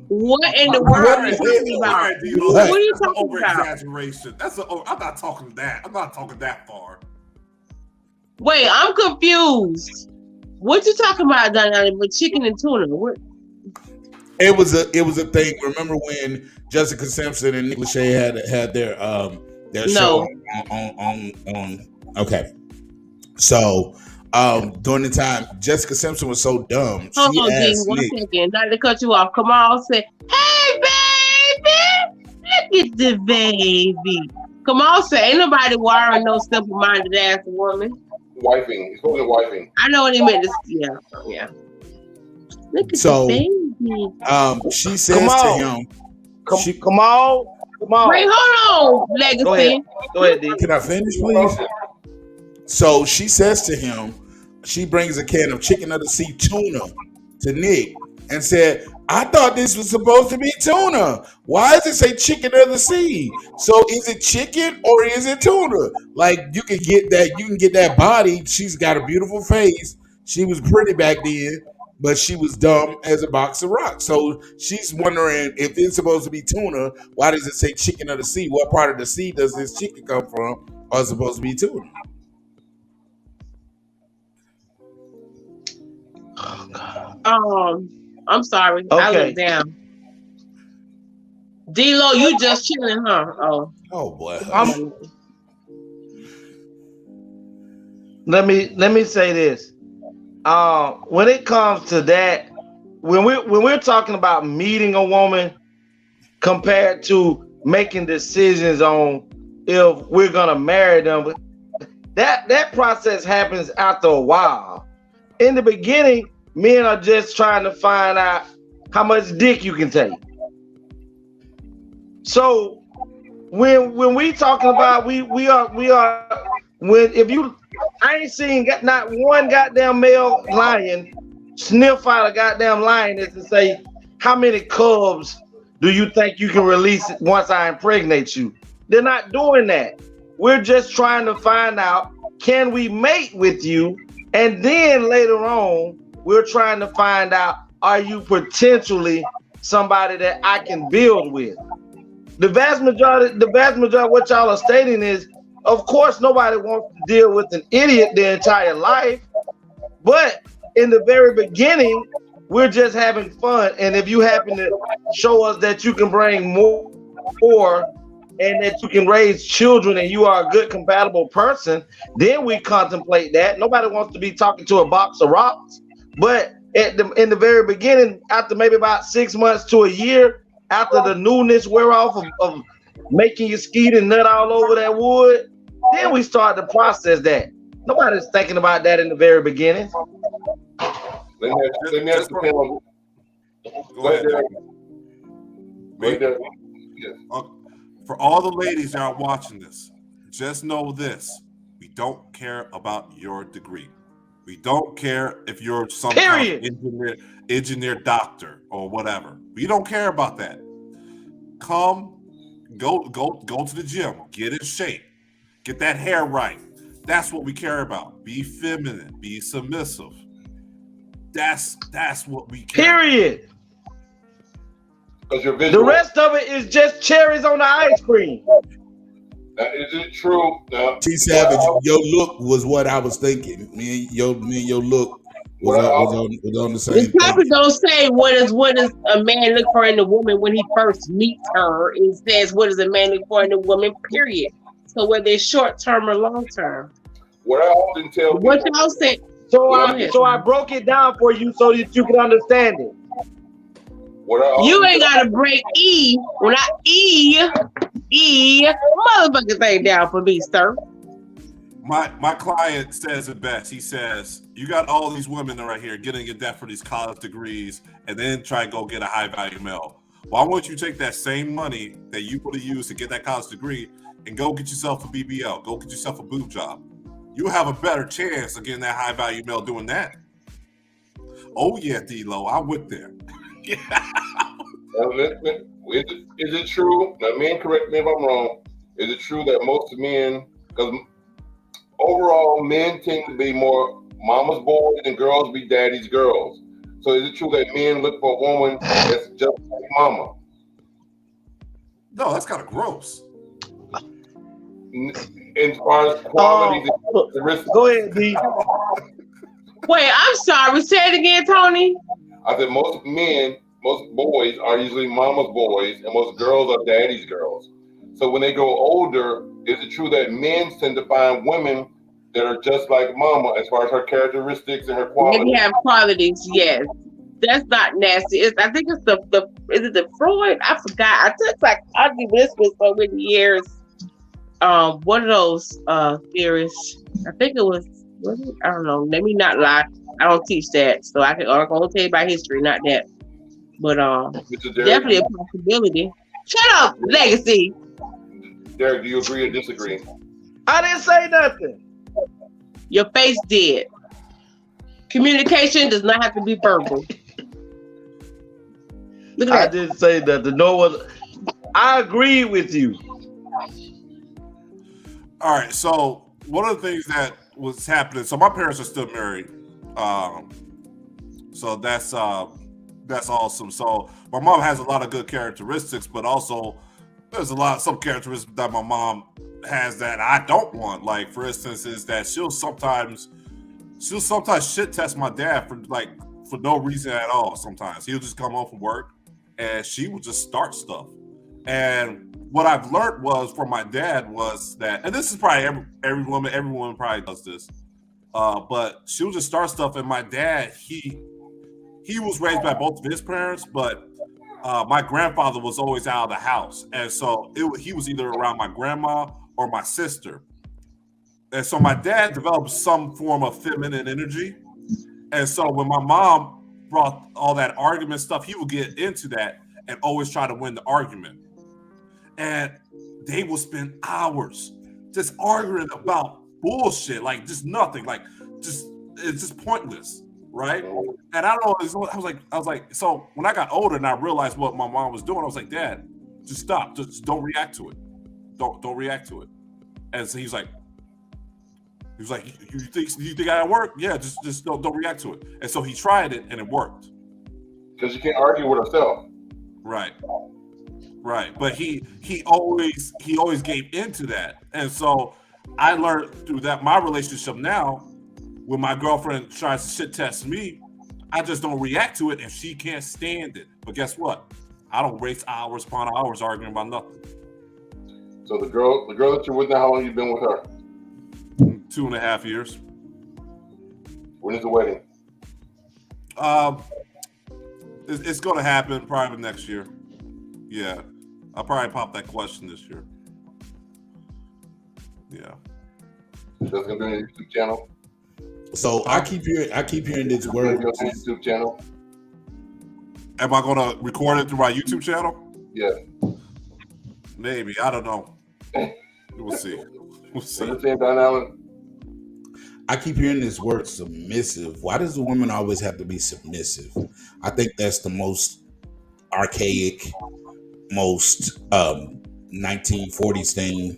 what in the world are you talking about? What are you talking about? Over-exaggeration. I'm not talking that. I'm not talking that far. Wait, I'm confused. What you talking about, Donnie? With chicken and tuna? What? It was a thing. Remember when Jessica Simpson and Nick Lachey had their show on okay. So during the time Jessica Simpson was so dumb, hold on, Dean, 1 second. Not to cut you off. Kamal said, "Hey, baby, look at the baby." Kamal said, "Ain't nobody wiring no simple-minded ass woman." Wifing. He's calling it wifing. I know what he meant. Yeah. Look at the baby. She says to him, Kamal. Wait, hold on, Legacy. Go ahead, D. Can I finish, please? So she says to him, she brings a can of chicken of the sea tuna to Nick and said, I thought this was supposed to be tuna. Why does it say chicken of the sea? So is it chicken or is it tuna? Like you can get that body. She's got a beautiful face. She was pretty back then, but she was dumb as a box of rocks. So she's wondering if it's supposed to be tuna, why does it say chicken of the sea? What part of the sea does this chicken come from? Or is it supposed to be tuna? I'm sorry. Okay. I looked down. D-Lo, you just chilling, huh? Oh boy. Let me say this. When it comes to that, when we're talking about meeting a woman compared to making decisions on if we're gonna marry them, that process happens after a while. In the beginning, men are just trying to find out how much dick you can take. So when we talking about I ain't seen not one goddamn male lion sniff out a goddamn lioness and say, how many cubs do you think you can release once I impregnate you? They're not doing that. We're just trying to find out, can we mate with you? And then later on, we're trying to find out, are you potentially somebody that I can build with? The vast majority of what y'all are stating is, of course, nobody wants to deal with an idiot their entire life. But in the very beginning, we're just having fun. And if you happen to show us that you can bring more and that you can raise children and you are a good compatible person, then we contemplate that. Nobody wants to be talking to a box of rocks. But in the very beginning, after maybe about 6 months to a year, after the newness wear off of making you skeet and nut all over that wood, then we start to process that. Nobody's thinking about that in the very beginning. Let me ask the panel. Go ahead. For all the ladies that are watching this, just know this: we don't care about your degree. We don't care if you're some kind of engineer, doctor, or whatever. We don't care about that. Go to the gym, get in shape, get that hair right. That's what we care about. Be feminine, be submissive. That's what we care Period. About. The rest of it is just cherries on the ice cream. That isn't true. T Savage, your look was what I was thinking. Me and your look was on the same. The topic don't say what does a man look for in a woman when he first meets her. It says what does a man look for in a woman, period. So whether it's short term or long term. what I often tell What people. y'all said. So I broke it down for you so that you can understand it. You ain't gotta break E when I motherfucking thing down for me, sir. My client says it best. He says, you got all these women right here getting in debt for these college degrees and then try to go get a high value male. Why won't you take that same money that you would have used to get that college degree and go get yourself a BBL, go get yourself a boob job? You have a better chance of getting that high value male doing that. Oh yeah, D-Lo, I went there. Yeah. Is it true? Now, men, correct me if I'm wrong. Is it true that most men, because overall men tend to be more mama's boys and girls be daddy's girls. So is it true that men look for a woman that's just like mama? No, that's kind of gross. As far as quality, go ahead, D. Wait, I'm sorry. Say it again, Tony. I said most boys are usually mama's boys, and most girls are daddy's girls. So when they grow older, is it true that men tend to find women that are just like mama as far as her characteristics and her qualities? Maybe have qualities, yes. That's not nasty. I think it's the is it the Freud? I forgot. I took like ugly whispers for many years. One of those theorists. I think it was I don't know. Let me not lie. I don't teach that, so I can only tell you about history, not that. But definitely a possibility. Shut up, Legacy. Derek, do you agree or disagree? I didn't say nothing. Your face did. Communication does not have to be verbal. I didn't say nothing. No one. I agree with you. All right. So one of the things that was happening. So my parents are still married. So that's awesome. So my mom has a lot of good characteristics, but also there's some characteristics that my mom has that I don't want. Like, for instance, is that she'll sometimes shit test my dad for no reason at all. Sometimes he'll just come home from work and she will just start stuff. And what I've learned from my dad was that, and this is probably every woman probably does this, but she'll just start stuff. And my dad, he was raised by both of his parents, but my grandfather was always out of the house. And so he was either around my grandma or my sister. And so my dad developed some form of feminine energy. And so when my mom brought all that argument stuff, he would get into that and always try to win the argument. And they will spend hours just arguing about bullshit, like just nothing, like it's just pointless, right? And I don't know, I was like, so when I got older and I realized what my mom was doing, I was like, Dad, just stop, just don't react to it, don't react to it. And so he was like, you think I work? Yeah, just don't react to it. And so he tried it and it worked. Because you can't argue with herself. Right. But he always gave into that. And so I learned through that, my relationship now, when my girlfriend tries to shit test me, I just don't react to it and she can't stand it. But guess what? I don't waste hours upon hours arguing about nothing. So the girl that you're with now, how long have you been with her? 2.5 years. When is the wedding? It's going to happen probably next year. Yeah, I'll probably pop that question this year. Yeah. That's gonna be on your YouTube channel. So I keep hearing this word. YouTube channel. Am I going to record it through my YouTube channel? Yeah. Maybe, I don't know. We'll see. I keep hearing this word submissive. Why does the woman always have to be submissive? I think that's the most archaic, most 1940s thing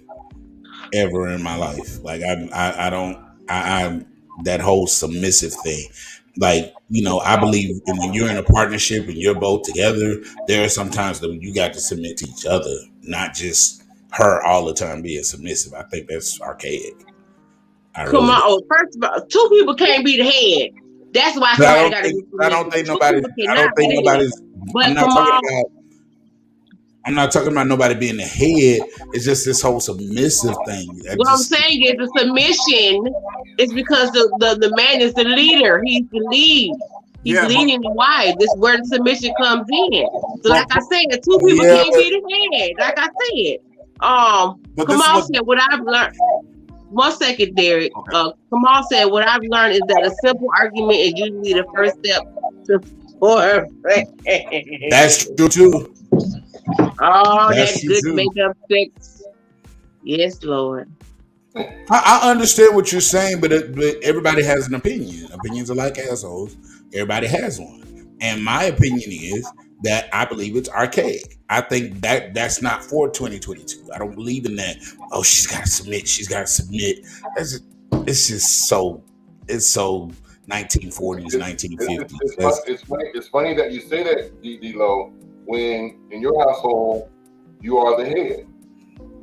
ever in my life. Like I that whole submissive thing. Like, you know, I believe when you're in a partnership and you're both together, there are some times that you got to submit to each other, not just her all the time being submissive. I think that's archaic. First of all, two people can't be the head. That's why somebody got to be submissive. I don't think nobody's. I'm I'm not talking about nobody being the head. It's just this whole submissive thing. What I'm saying is the submission is because the man is the leader. He's the lead. He's leading the wife. This is where the submission comes in. So like I said, two people can't be the head. Like I said. Kamal said what I've learned. 1 second, Derek. Kamal said what I've learned is that a simple argument is usually the first step to That's true too. Oh, that's good makeup sex. Yes, Lord. I understand what you're saying, but everybody has an opinion. Opinions are like assholes. Everybody has one. And my opinion is that I believe it's archaic. I think that's not for 2022. I don't believe in that. Oh, she's got to submit. She's got to submit. It's just so 1940s, 1950s. It's funny that you say that, D-Lo, when in your household you are the head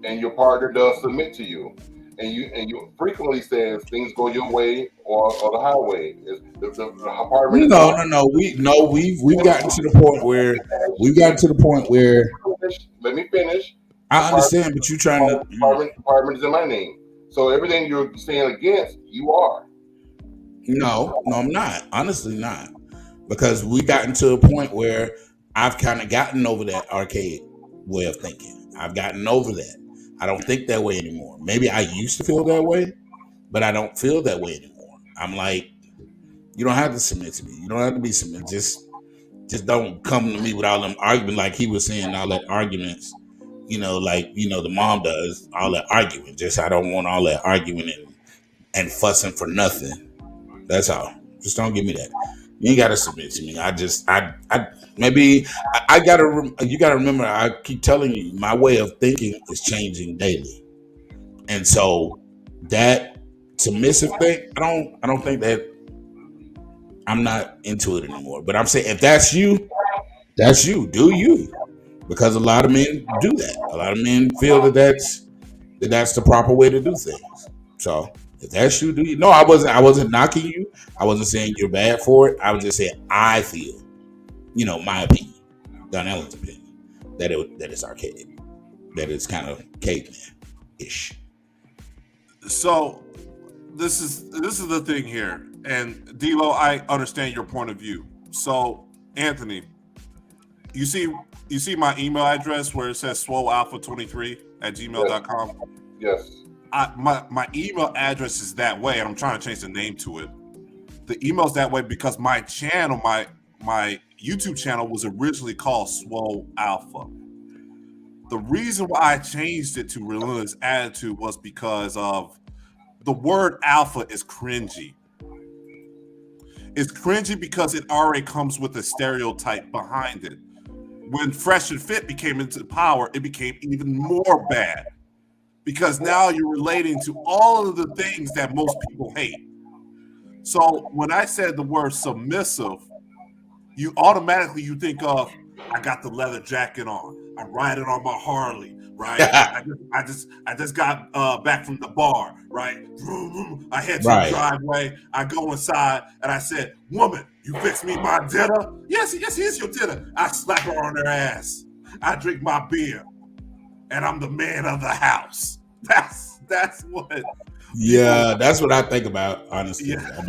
and your partner does submit to you, and you frequently says things go your way or the highway. We've gotten to the point where let me finish. I understand, but you're trying to. Department is in my name, so everything you're saying against, you are. No, I'm not. Honestly, not, because we gotten to a point where I've kind of gotten over that archaic way of thinking. I've gotten over that. I don't think that way anymore. Maybe I used to feel that way, but I don't feel that way anymore. I'm like, you don't have to submit to me. You don't have to be submitted. Just don't come to me with all them arguments, like he was saying, all that arguments. Like the mom does, all that arguing. Just I don't want all that arguing and fussing for nothing. That's all. Just don't give me that. You ain't gotta submit to me. You gotta remember, I keep telling you, my way of thinking is changing daily. And so that submissive thing, I don't think that, I'm not into it anymore. But I'm saying, if that's you, do you. Because a lot of men do that. A lot of men feel that that's the proper way to do things. So if that's you, do you? No, I wasn't knocking you. I wasn't saying you're bad for it. I was just saying I feel, my opinion, Don Allen's opinion, that it's archaic, that it's kind of caveman-ish. So this is the thing here, and D-Lo, I understand your point of view. So Anthony, you see my email address where it says swolealpha23@gmail.com? Yes. My email address is that way, and I'm trying to change the name to it. The email's that way because my channel, my YouTube channel was originally called Swole Alpha. The reason why I changed it to Relentless Attitude was because of the word alpha is cringy. It's cringy because it already comes with a stereotype behind it. When Fresh and Fit became into power, it became even more bad because now you're relating to all of the things that most people hate. So when I said the word submissive, you automatically think of, I got the leather jacket on, I'm riding on my Harley, right? I just got back from the bar, right? I head to the driveway, I go inside, and I said, woman, you fix me my dinner? Yes, here's your dinner. I slap her on her ass. I drink my beer, and I'm the man of the house. That's what. Yeah, that's what I think about, honestly. Yeah.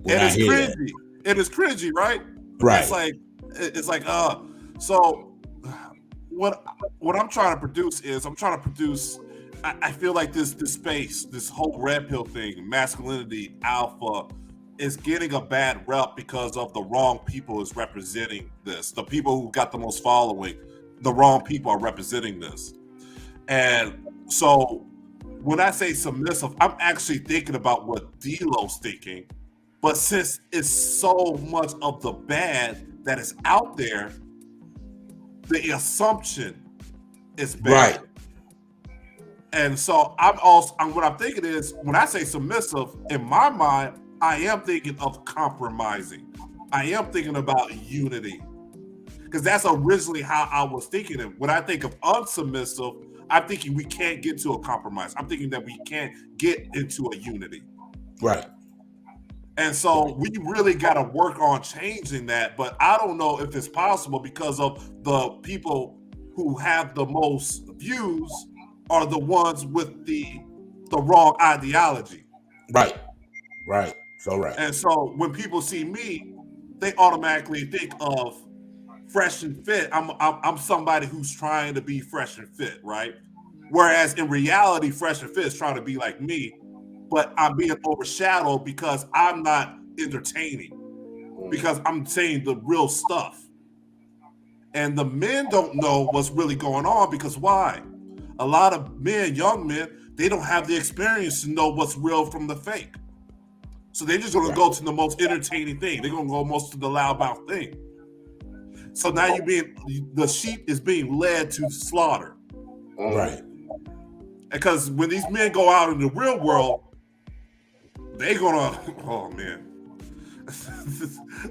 It's cringy. It is cringy, right? Right. It's like so what I'm trying to produce is I feel like this space, this whole red pill thing, masculinity, alpha, is getting a bad rep because of the wrong people is representing this. The people who got the most following, the wrong people are representing this. And so when I say submissive, I'm actually thinking about what D-Lo's thinking. But since it's so much of the bad that is out there, the assumption is bad. Right. And so what I'm thinking is, when I say submissive, in my mind, I am thinking of compromising. I am thinking about unity. Because that's originally how I was thinking it. When I think of unsubmissive, I'm thinking we can't get to a compromise. I'm thinking that we can't get into a unity. Right. And so we really got to work on changing that. But I don't know if it's possible because of the people who have the most views are the ones with the wrong ideology. Right. So right. And so when people see me, they automatically think of fresh and fit. I'm somebody who's trying to be fresh and fit, right? Whereas in reality, fresh and fit is trying to be like me, but I'm being overshadowed because I'm not entertaining, because I'm saying the real stuff. And the men don't know what's really going on because why? A lot of men, young men, they don't have the experience to know what's real from the fake. So they're just going to go to the most entertaining thing. They're going to go most to the loudmouth thing. So now the sheep is being led to slaughter. Right. Because when these men go out in the real world, they're going to, oh man,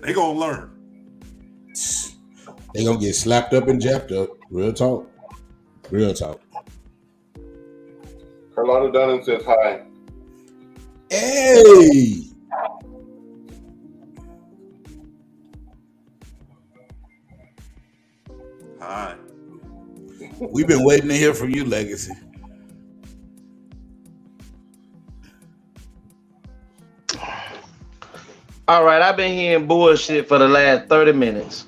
they're going to learn. They're going to get slapped up and jacked up. Real talk. Carlotta Dunham says hi. Hey! Hi. We've been waiting to hear from you, Legacy. All right, I've been hearing bullshit for the last 30 minutes.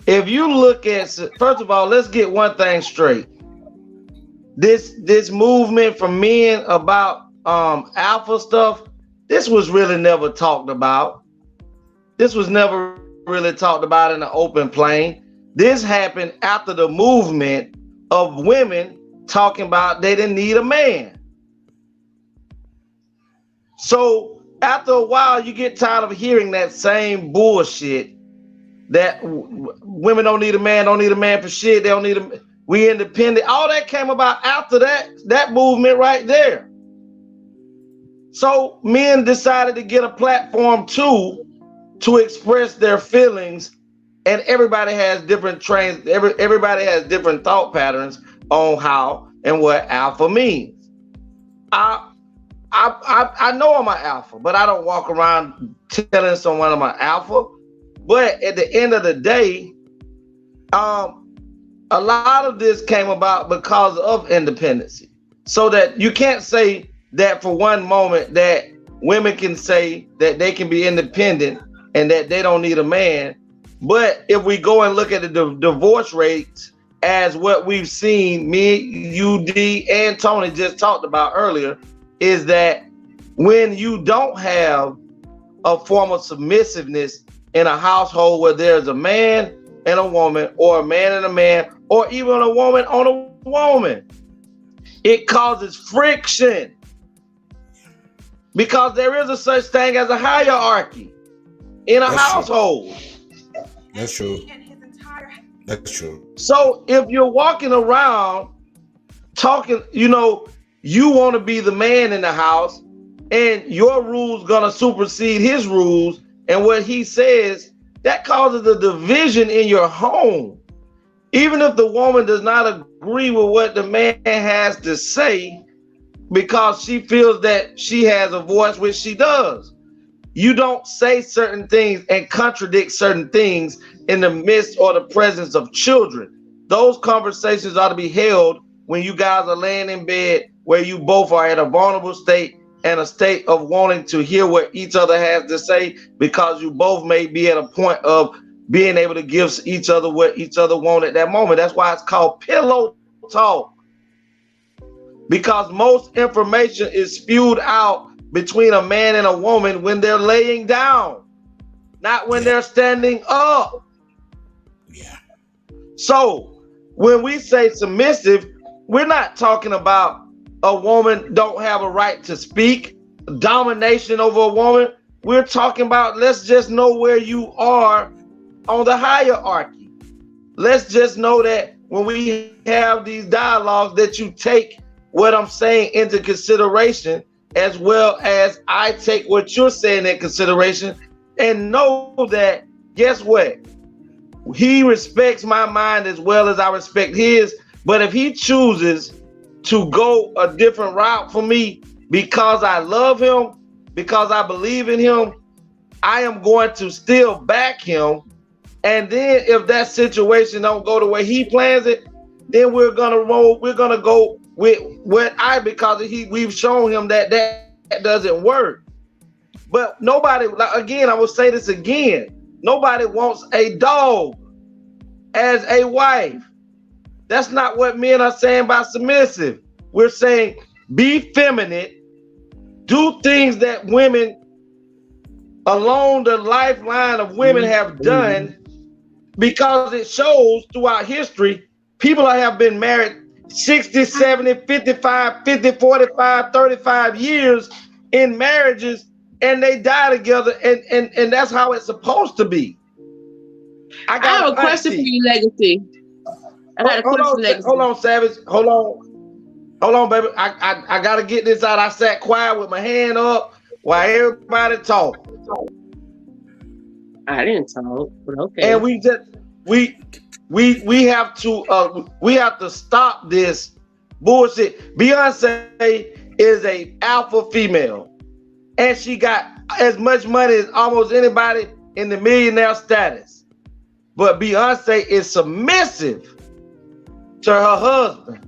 If you look at, first of all, let's get one thing straight. This movement from men about alpha stuff, this was really never talked about. This was never really talked about in the open plane. This happened after the movement of women talking about they didn't need a man. So after a while, you get tired of hearing that same bullshit that women don't need a man for shit. They don't need a, we independent. All that came about after that movement right there. So men decided to get a platform too, to express their feelings, and everybody has different trains. Everybody has different thought patterns on how and what alpha means. I know I'm an alpha, but I don't walk around telling someone I'm an alpha. But at the end of the day, a lot of this came about because of independency. So that you can't say that for one moment that women can say that they can be independent and that they don't need a man. But if we go and look at the divorce rates as what we've seen, me, you, D, and Tony just talked about earlier, is that when you don't have a form of submissiveness in a household where there's a man and a woman, or a man and a man, or even a woman on a woman, it causes friction. Because there is a such thing as a hierarchy in a household. That's true. That's true. So if you're walking around talking, you want to be the man in the house, and your rules gonna supersede his rules, and what he says, that causes a division in your home. Even if the woman does not agree with what the man has to say, because she feels that she has a voice, which she does. You don't say certain things and contradict certain things in the midst or the presence of children. Those conversations ought to be held when you guys are laying in bed, where you both are at a vulnerable state and a state of wanting to hear what each other has to say, because you both may be at a point of being able to give each other what each other want at that moment. That's why it's called pillow talk. Because most information is spewed out between a man and a woman when they're laying down, not when they're standing up. Yeah. So when we say submissive, we're not talking about a woman don't have a right to speak, domination over a woman. We're talking about, let's just know where you are on the hierarchy. Let's just know that when we have these dialogues, that you take what I'm saying into consideration, as well as I take what you're saying in consideration, and know that, guess what? He respects my mind as well as I respect his. But if he chooses to go a different route for me because I love him, because I believe in him, I am going to still back him. And then if that situation don't go the way he plans it, then we're gonna go with what because we've shown him that doesn't work. But nobody, again, I will say this again, nobody wants a dog as a wife. That's not what men are saying by submissive. We're saying be feminine, do things that women along the lifeline of women have done, because it shows throughout history, people have been married 60, 70, 55, 50, 45, 35 years in marriages, and they die together, and that's how it's supposed to be. I have a question for you, Legacy. Hold on, Savage. Hold on, baby. I gotta get this out. I sat quiet with my hand up while everybody talked. I didn't talk, but okay. And we have to stop this bullshit. Beyonce is a alpha female, and she got as much money as almost anybody in the millionaire status. But Beyonce is submissive to her husband.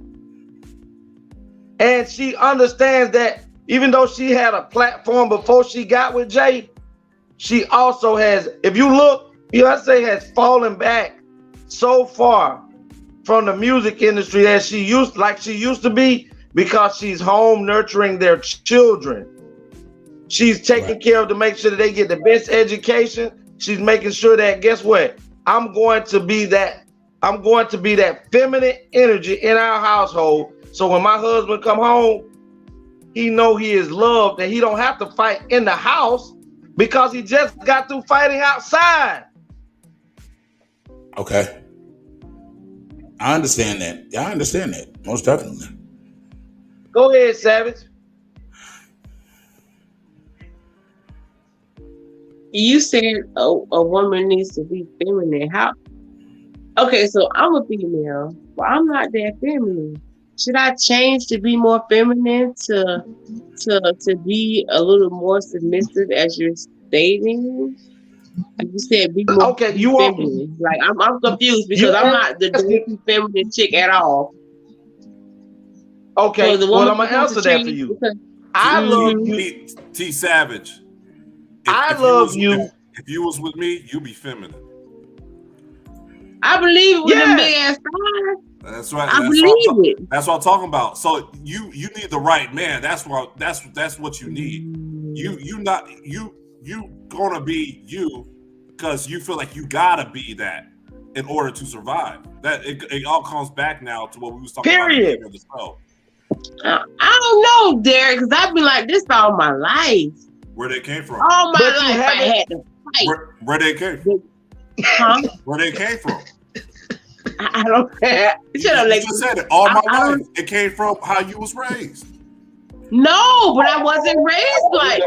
And she understands that even though she had a platform before she got with Jay, she also has, if you look, Beyonce has fallen back so far from the music industry as she used to be, because she's home nurturing their children. She's taking care of to make sure that they get the best education. She's making sure that, guess what? I'm going to be that feminine energy in our household. So when my husband come home, he know he is loved, and he don't have to fight in the house because he just got through fighting outside. Okay. I understand that. Yeah, I understand that. Most definitely. Go ahead, Savage. You said a woman needs to be feminine. How? Okay, so I'm a female, but I'm not that feminine. Should I change to be more feminine to be a little more submissive, as you're stating? Like you said, be more feminine. Like I'm confused because I'm not the dirty feminine chick at all. Okay, so well, I'm gonna answer that for you. I love you, T Savage. I love you. If you was with me, you'd be feminine. I believe it with a big ass thighs. That's right. I believe it. That's what I'm talking about. So you need the right man. That's what you need. You gonna be you because you feel like you gotta be that in order to survive. That it all comes back now to what we was talking about at the end of the show. I don't know, Derek, because I've been like this all my life. Where they came from? All my life I had to fight. Where they came from? Huh? Where they came from? I don't care. You just said it. All my life. It came from how you was raised. No, but I wasn't raised like.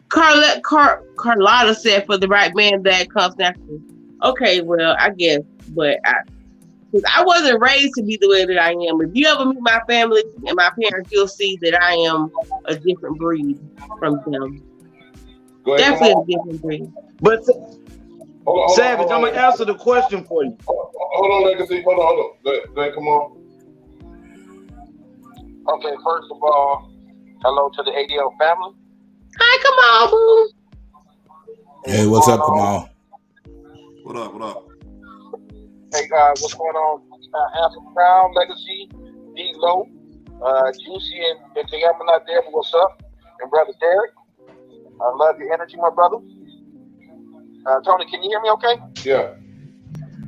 Carlotta said, for the right man that comes naturally. Okay, well, I guess, but I wasn't raised to be the way that I am. If you ever meet my family and my parents, you'll see that I am a different breed from them. Definitely a different breed. But Savage, I'm gonna answer the question for you. Hold on, Legacy. Hold on. Go ahead, come on. Okay, first of all, hello to the ADL family. Hi, Kamal, boo. Hey, what's up, Kamal? What up? Hey, what's going on? Anthony Brown, Legacy, D-Lo, Juicy, and Jayaman out there. What's up? And Brother Derek. I love your energy, my brother. Tony, can you hear me okay? Yeah.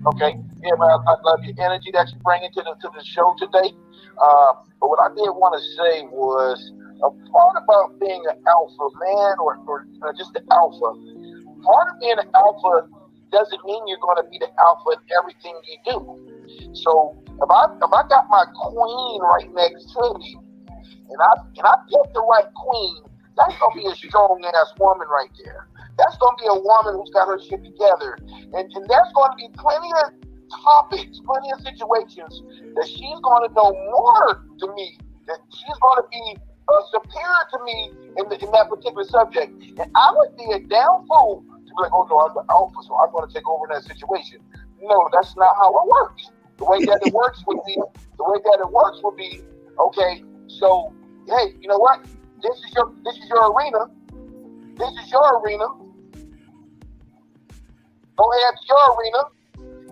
Okay. Yeah, man, I love your energy that you bring into the show today. But what I did want to say was a part about being an alpha man or just the alpha. Part of being an alpha doesn't mean you're going to be the alpha in everything you do. So if I got my queen right next to me, and I pick the right queen, that's going to be a strong ass woman right there. That's going to be a woman who's got her shit together. And there's going to be plenty of topics, plenty of situations that she's going to know more to me, that she's going to be superior to me in that particular subject. And I would be a damn fool to be like, oh no, I'm the alpha, so I'm going to take over in that situation. No, that's not how it works. The way that it works would be, okay, so hey, you know what? This is your arena. This is your arena. Go ahead to your arena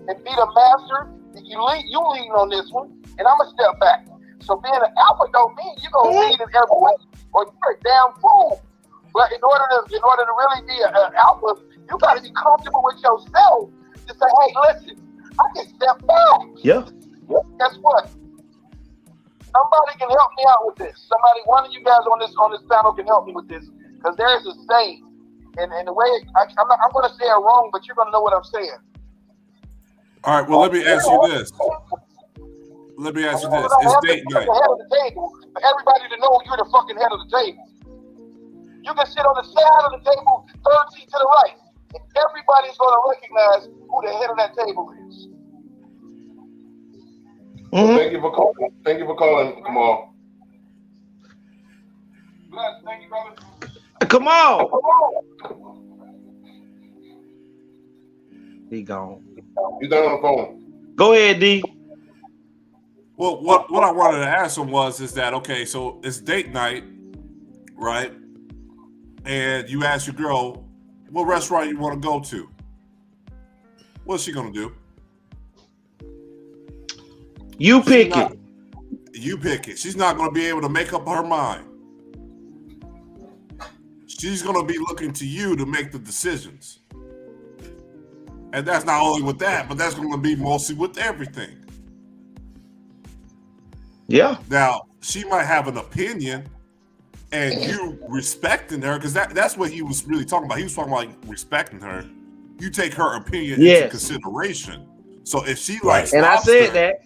and be the master. You leading on this one, and I'm gonna step back. So being an alpha don't mean you're gonna lead in every way, or you're a damn fool. But in order to really be an alpha, you gotta be comfortable with yourself to say, hey, listen, I can step back. Yeah. Guess what? Somebody can help me out with this. One of you guys on this panel can help me with this, because there is a saying, and the way I'm gonna say it wrong, but you're gonna know what I'm saying. All right, well, let me ask you this. It's date night. Head of the table, for everybody to know you're the fucking head of the table. You can sit on the side of the table, third seat to the right, and everybody's going to recognize who the head of that table is. Mm-hmm. Thank you for calling. Thank you for calling, Kamal. Thank you, brother. Come on. He gone. He's not on the phone. Go ahead, D. Well, what I wanted to ask him is that, okay, so it's date night, right? And you ask your girl, what restaurant you want to go to? What's she going to do? You pick it. You pick it. She's not going to be able to make up her mind. She's going to be looking to you to make the decisions. And that's not only with that, but that's going to be mostly with everything. Yeah. Now, she might have an opinion, and you respecting her, because that's what he was really talking about. He was talking about respecting her. You take her opinion into consideration. So if she likes and lobster, I said that.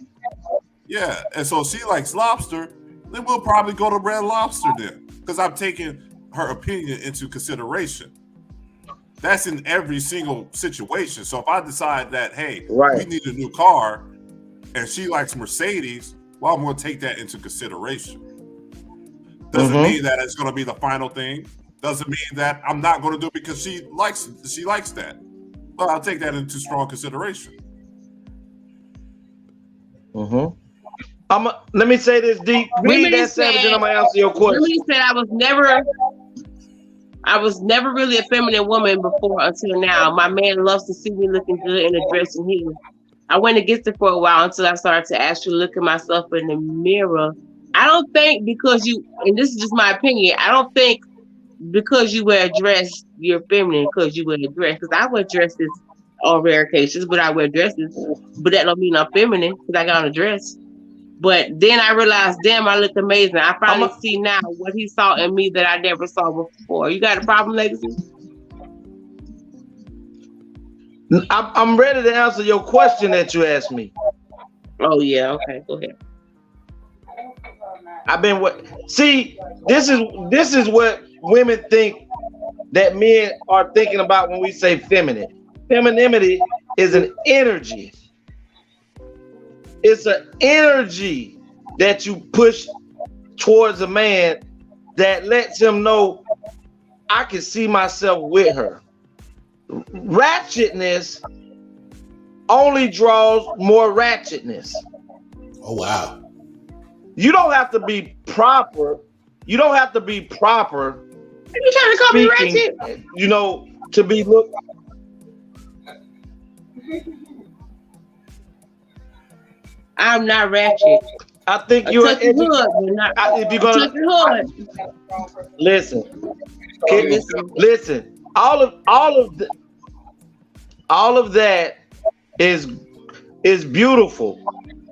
Yeah, and so if she likes lobster, then we'll probably go to Red Lobster then, because I'm taking her opinion into consideration. That's in every single situation. So if I decide that, hey, we need a new car, and she likes Mercedes, well, I'm going to take that into consideration. Doesn't mean that it's going to be the final thing. Doesn't mean that I'm not going to do it because she likes that. But I'll take that into strong consideration. Let me say this, D. Read that, Savage, and I'm gonna answer your question. Remedy said I was never really a feminine woman before until now. My man loves to see me looking good in a dress and heels. I went against it for a while until I started to actually look at myself in the mirror. I don't think because and this is just my opinion, I don't think because you wear a dress, you're feminine because you wear a dress. Because I wear dresses on rare occasions, but I wear dresses. But that don't mean I'm feminine because I got on a dress. But then I realized, damn, I look amazing. I finally see now what he saw in me that I never saw before. You got a problem, Legacy? I'm ready to answer your question that you asked me. Oh yeah, okay, go ahead. This is what women think that men are thinking about when we say feminine. Femininity is an energy. It's an energy that you push towards a man that lets him know I can see myself with her. Ratchetness only draws more ratchetness. Oh, wow. You don't have to be proper. You don't have to be proper. Are you trying to call me ratchet? You know, to be looked. I'm not ratchet. I think you're an if you're gonna listen. All of that is beautiful,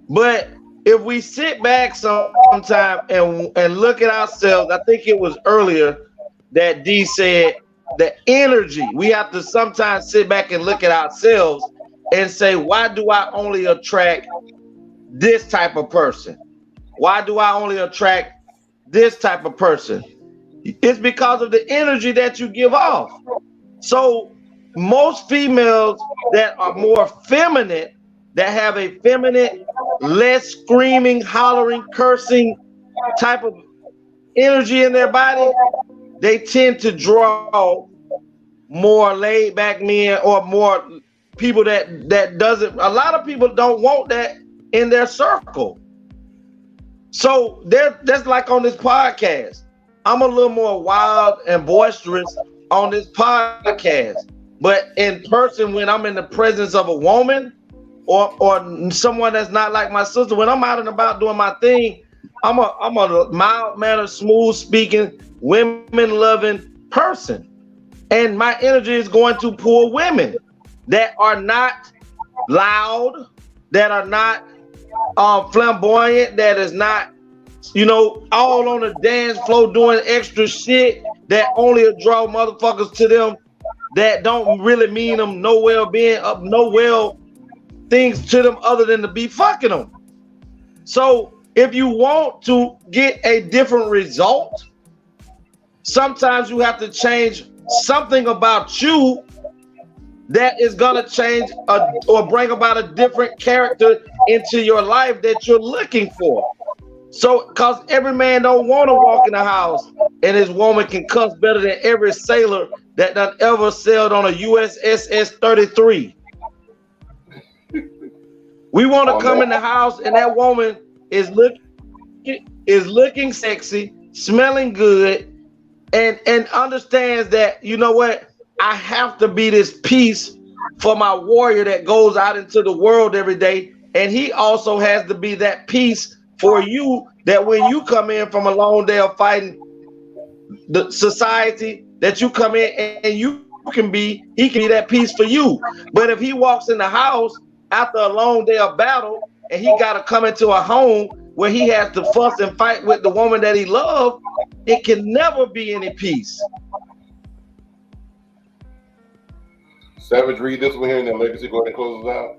but if we sit back sometime and look at ourselves, I think it was earlier that D said the energy. We have to sometimes sit back and look at ourselves and say, why do I only attract this type of person? Why do I only attract this type of person? It's because of the energy that you give off. So most females that are more feminine, that have a feminine, less screaming, hollering, cursing type of energy in their body, they tend to draw more laid back men or more people that doesn't. A lot of people don't want that in their circle. So that's like on this podcast. I'm a little more wild and boisterous on this podcast, but in person, when I'm in the presence of a woman or someone that's not like my sister, when I'm out and about doing my thing, I'm a mild mannered, smooth speaking, women loving person, and my energy is going to pull women that are not loud, that are not flamboyant, that is not, all on the dance floor doing extra shit that only draw motherfuckers to them that don't really mean them no well things to them other than to be fucking them. So if you want to get a different result, sometimes you have to change something about you that is gonna change or bring about a different character into your life that you're looking for. So, cause every man don't want to walk in the house and his woman can cuss better than every sailor that done ever sailed on a USS 33. We want to come in the house and that woman is looking sexy, smelling good, and understands that, you know what, I have to be this piece for my warrior that goes out into the world every day, and he also has to be that piece for you, that when you come in from a long day of fighting the society, that you come in and he can be that piece for you. But if he walks in the house after a long day of battle and he got to come into a home where he has to fuss and fight with the woman that he loves, it can never be any peace. Savage, read this one here, and then Legacy, go ahead and close us out.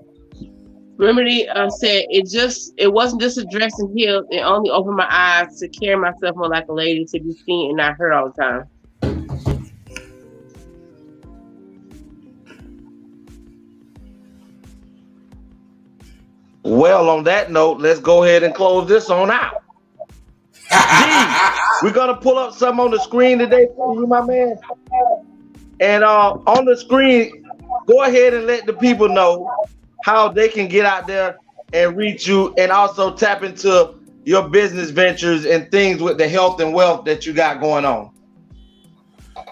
Remedy said it wasn't just addressing him. It only opened my eyes to carry myself more like a lady, to be seen and not heard all the time. Well, on that note, let's go ahead and close this on out. We're gonna pull up something on the screen today for you, my man. And on the screen, go ahead and let the people know how they can get out there and reach you, and also tap into your business ventures and things with the health and wealth that you got going on.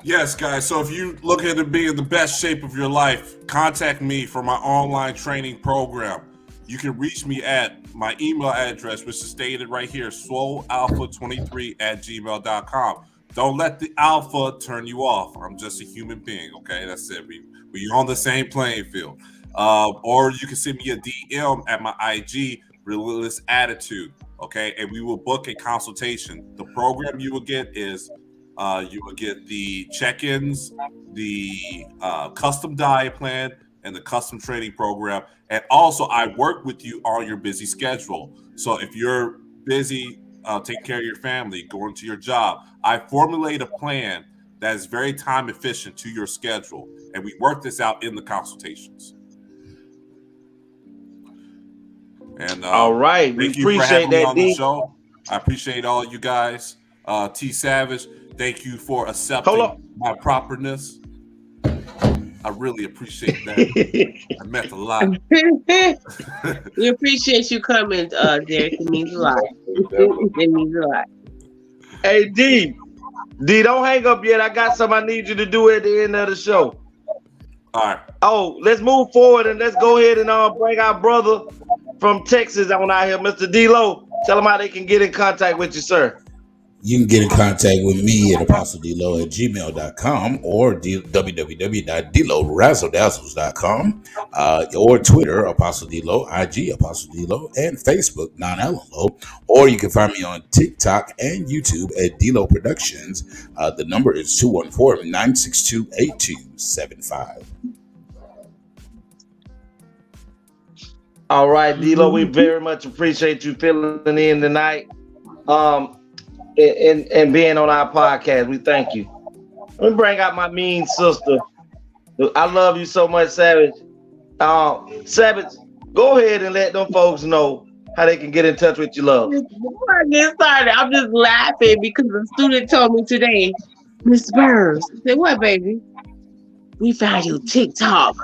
Yes, guys. So if you looking to be in the best shape of your life, contact me for my online training program. You can reach me at my email address, which is stated right here, swolealpha23@gmail.com. Don't let the alpha turn you off. I'm just a human being, okay? That's it. We're on the same playing field. Or you can send me a DM at my IG, Relentless Attitude, okay? And we will book a consultation. The program you will get is you will get the check-ins, the custom diet plan, and the custom training program. And also, I work with you on your busy schedule. So if you're busy taking care of your family, going to your job, I formulate a plan that is very time efficient to your schedule. And we work this out in the consultations. And all right, we appreciate that, on the show. I appreciate all you guys. T Savage, thank you for accepting my properness. I really appreciate that. I meant a lot. We appreciate you coming, Derek. It means a lot. It means a lot. Hey, D, don't hang up yet. I got something I need you to do at the end of the show. All right. Oh, let's move forward and let's go ahead and bring our brother from Texas on out here, Mr. D-Lo. Tell them how they can get in contact with you, sir. You can get in contact with me at apostledelo@gmail.com or www.delo-razzledazzles.com or Twitter, Apostle D-Lo, IG, Apostle D-Lo, and Facebook, Non-Allo. Or you can find me on TikTok and YouTube at D-Lo Productions. The number is 214-962-8275. All right, D-Lo, we very much appreciate you filling in tonight. And being on our podcast. We thank you. Let me bring out my mean sister. I love you so much, Savage. Savage, go ahead and let them folks know how they can get in touch with you, love. Before I get started, I'm just laughing because a student told me today, Miss Burns, I said, what, baby? We found your TikTok.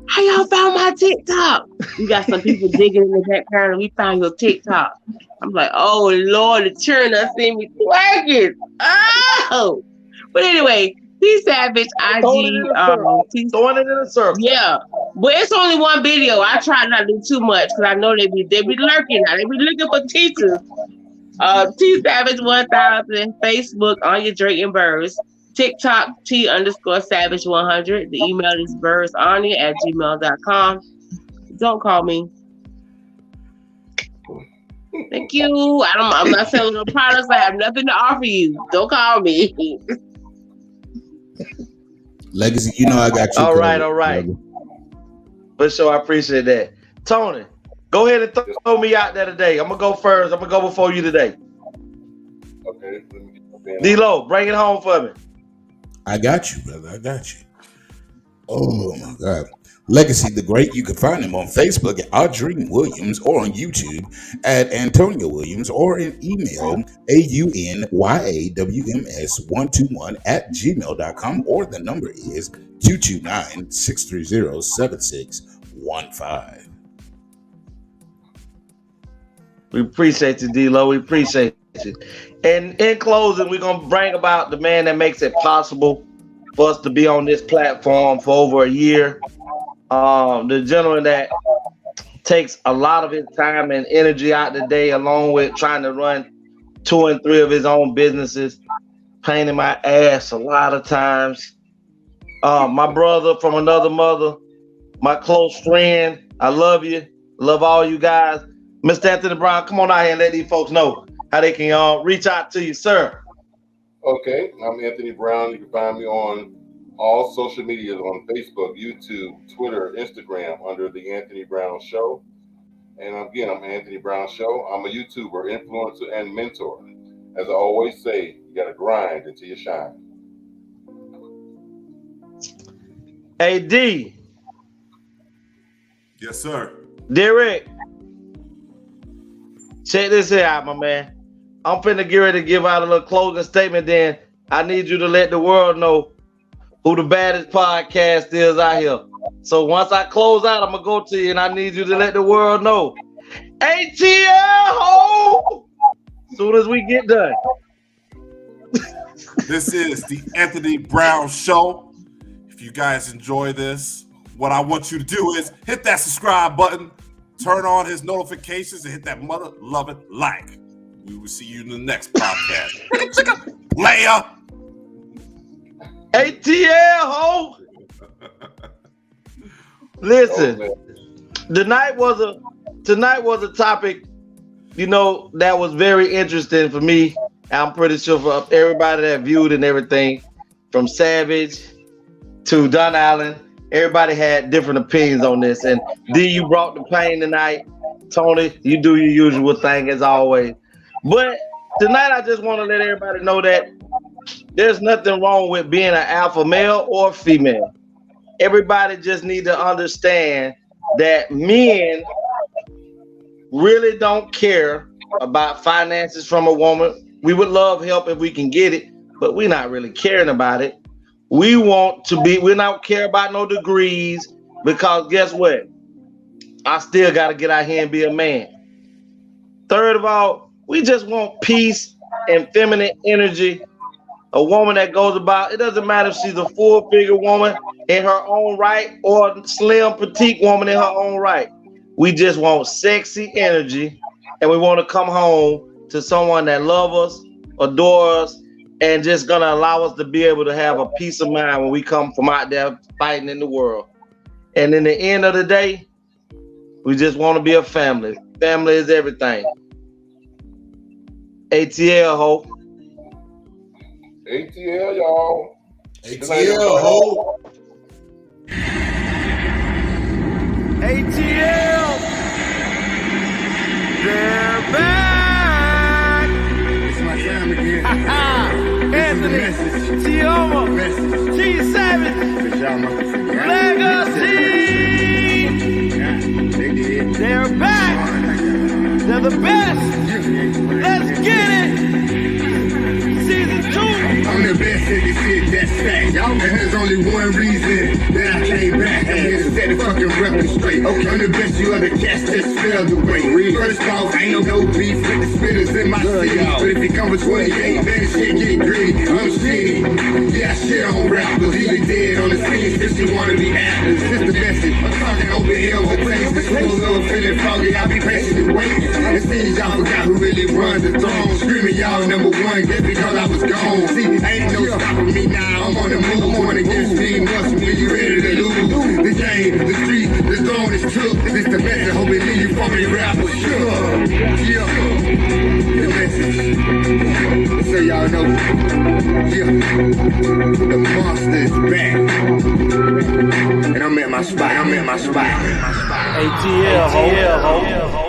How y'all found my TikTok? We got some people digging in the background and we found your TikTok. I'm like, oh, Lord, the children done seen me twerking. Oh! But anyway, T Savage, IG. Throwing it in a circle. Yeah. But it's only one video. I try not to do too much because I know they be lurking now. They be looking for teachers. T Savage 1000, Facebook, Anya Drake and Burrs. TikTok, T_Savage 100. The email is burrsanya@gmail.com. Don't call me. Thank you. I'm not selling no products. I have nothing to offer you. Don't call me. Legacy, you know I got you. All right. For sure, I appreciate that. Tony, go ahead and throw me out there today. I'm gonna go first. I'm gonna go before you today. Okay. D-Lo, bring it home for me. I got you, brother. I got you. Oh my God. Legacy the Great. You can find him on Facebook at Audrey Williams or on YouTube at Antonio Williams or in email AUNYAWMS121@gmail.com or the number is 229-630-7615. We appreciate you, D-Lo. We appreciate you. And in closing, we're going to bring about the man that makes it possible for us to be on this platform for over a year. The gentleman that takes a lot of his time and energy out the day, along with trying to run 2 and 3 of his own businesses, painting my ass a lot of times. My brother from another mother, my close friend. I love you. Love all you guys. Mr. Anthony Brown, come on out here and let these folks know how they can reach out to you, sir. Okay, I'm Anthony Brown. You can find me on all social media on Facebook, YouTube, Twitter, Instagram under The Anthony Brown Show. And again, I'm Anthony Brown Show. I'm a YouTuber, influencer, and mentor. As I always say, you got to grind until you shine. Hey, D. Yes, sir. Derek. Check this here out, my man. I'm finna get ready to give out a little closing statement. Then I need you to let the world know who the baddest podcast is out here. So once I close out, I'm gonna go to you and I need you to let the world know. ATL! As soon as we get done. This is the Anthony Brown Show. If you guys enjoy this, what I want you to do is hit that subscribe button, turn on his notifications, and hit that mother loving like. We will see you in the next podcast. Player. ATL, ho! Listen, tonight was a topic, that was very interesting for me. I'm pretty sure for everybody that viewed and everything, from Savage to Don Allen, everybody had different opinions on this. And D, you brought the pain tonight. Tony, you do your usual thing as always. But tonight, I just want to let everybody know that there's nothing wrong with being an alpha male or female. Everybody just need to understand that men really don't care about finances from a woman. We would love help if we can get it, but we're not really caring about it. We don't care about no degrees, because guess what? I still got to get out here and be a man. Third of all, we just want peace and feminine energy. A woman that goes about, it doesn't matter if she's a full-figure woman in her own right or a slim, petite woman in her own right. We just want sexy energy, and we want to come home to someone that loves us, adores us, and just going to allow us to be able to have a peace of mind when we come from out there fighting in the world. And in the end of the day, we just want to be a family. Family is everything. ATL, ho. ATL, y'all. ATL, ho. ATL. They're back. It's my time again. Anthony, Tioma, T Savage, Legacy. They did. They're back. They're the best. Let's get it. Season 2. I'm the best at this shit, that's fact. And there's only one reason that I came back. I'm here to set the fucking record straight. Okay, I'm the best you other cats just failed away. First off, ain't no beef with the spitters in my city. But if it comes to 28, then the shit get gritty. I'm shitty. Yeah, I shit on rappers. Even dead on the scene, cause she wanna be actors. This the message. I'm talking over here with things that's cool, little feeling foggy. I'll be patiently waiting. It seems y'all forgot who really runs the throne. Screaming y'all number one just because I was gone. See, ain't no stopping me now. I'm on the move. I'm on against me. Once when you ready to lose. The game, the street, the throne is took. This the message. Hope it leave you from the rapper. Sure. Yeah. The message. So y'all know. Yeah. The monster is back. And I'm at my spot. ATL, ho.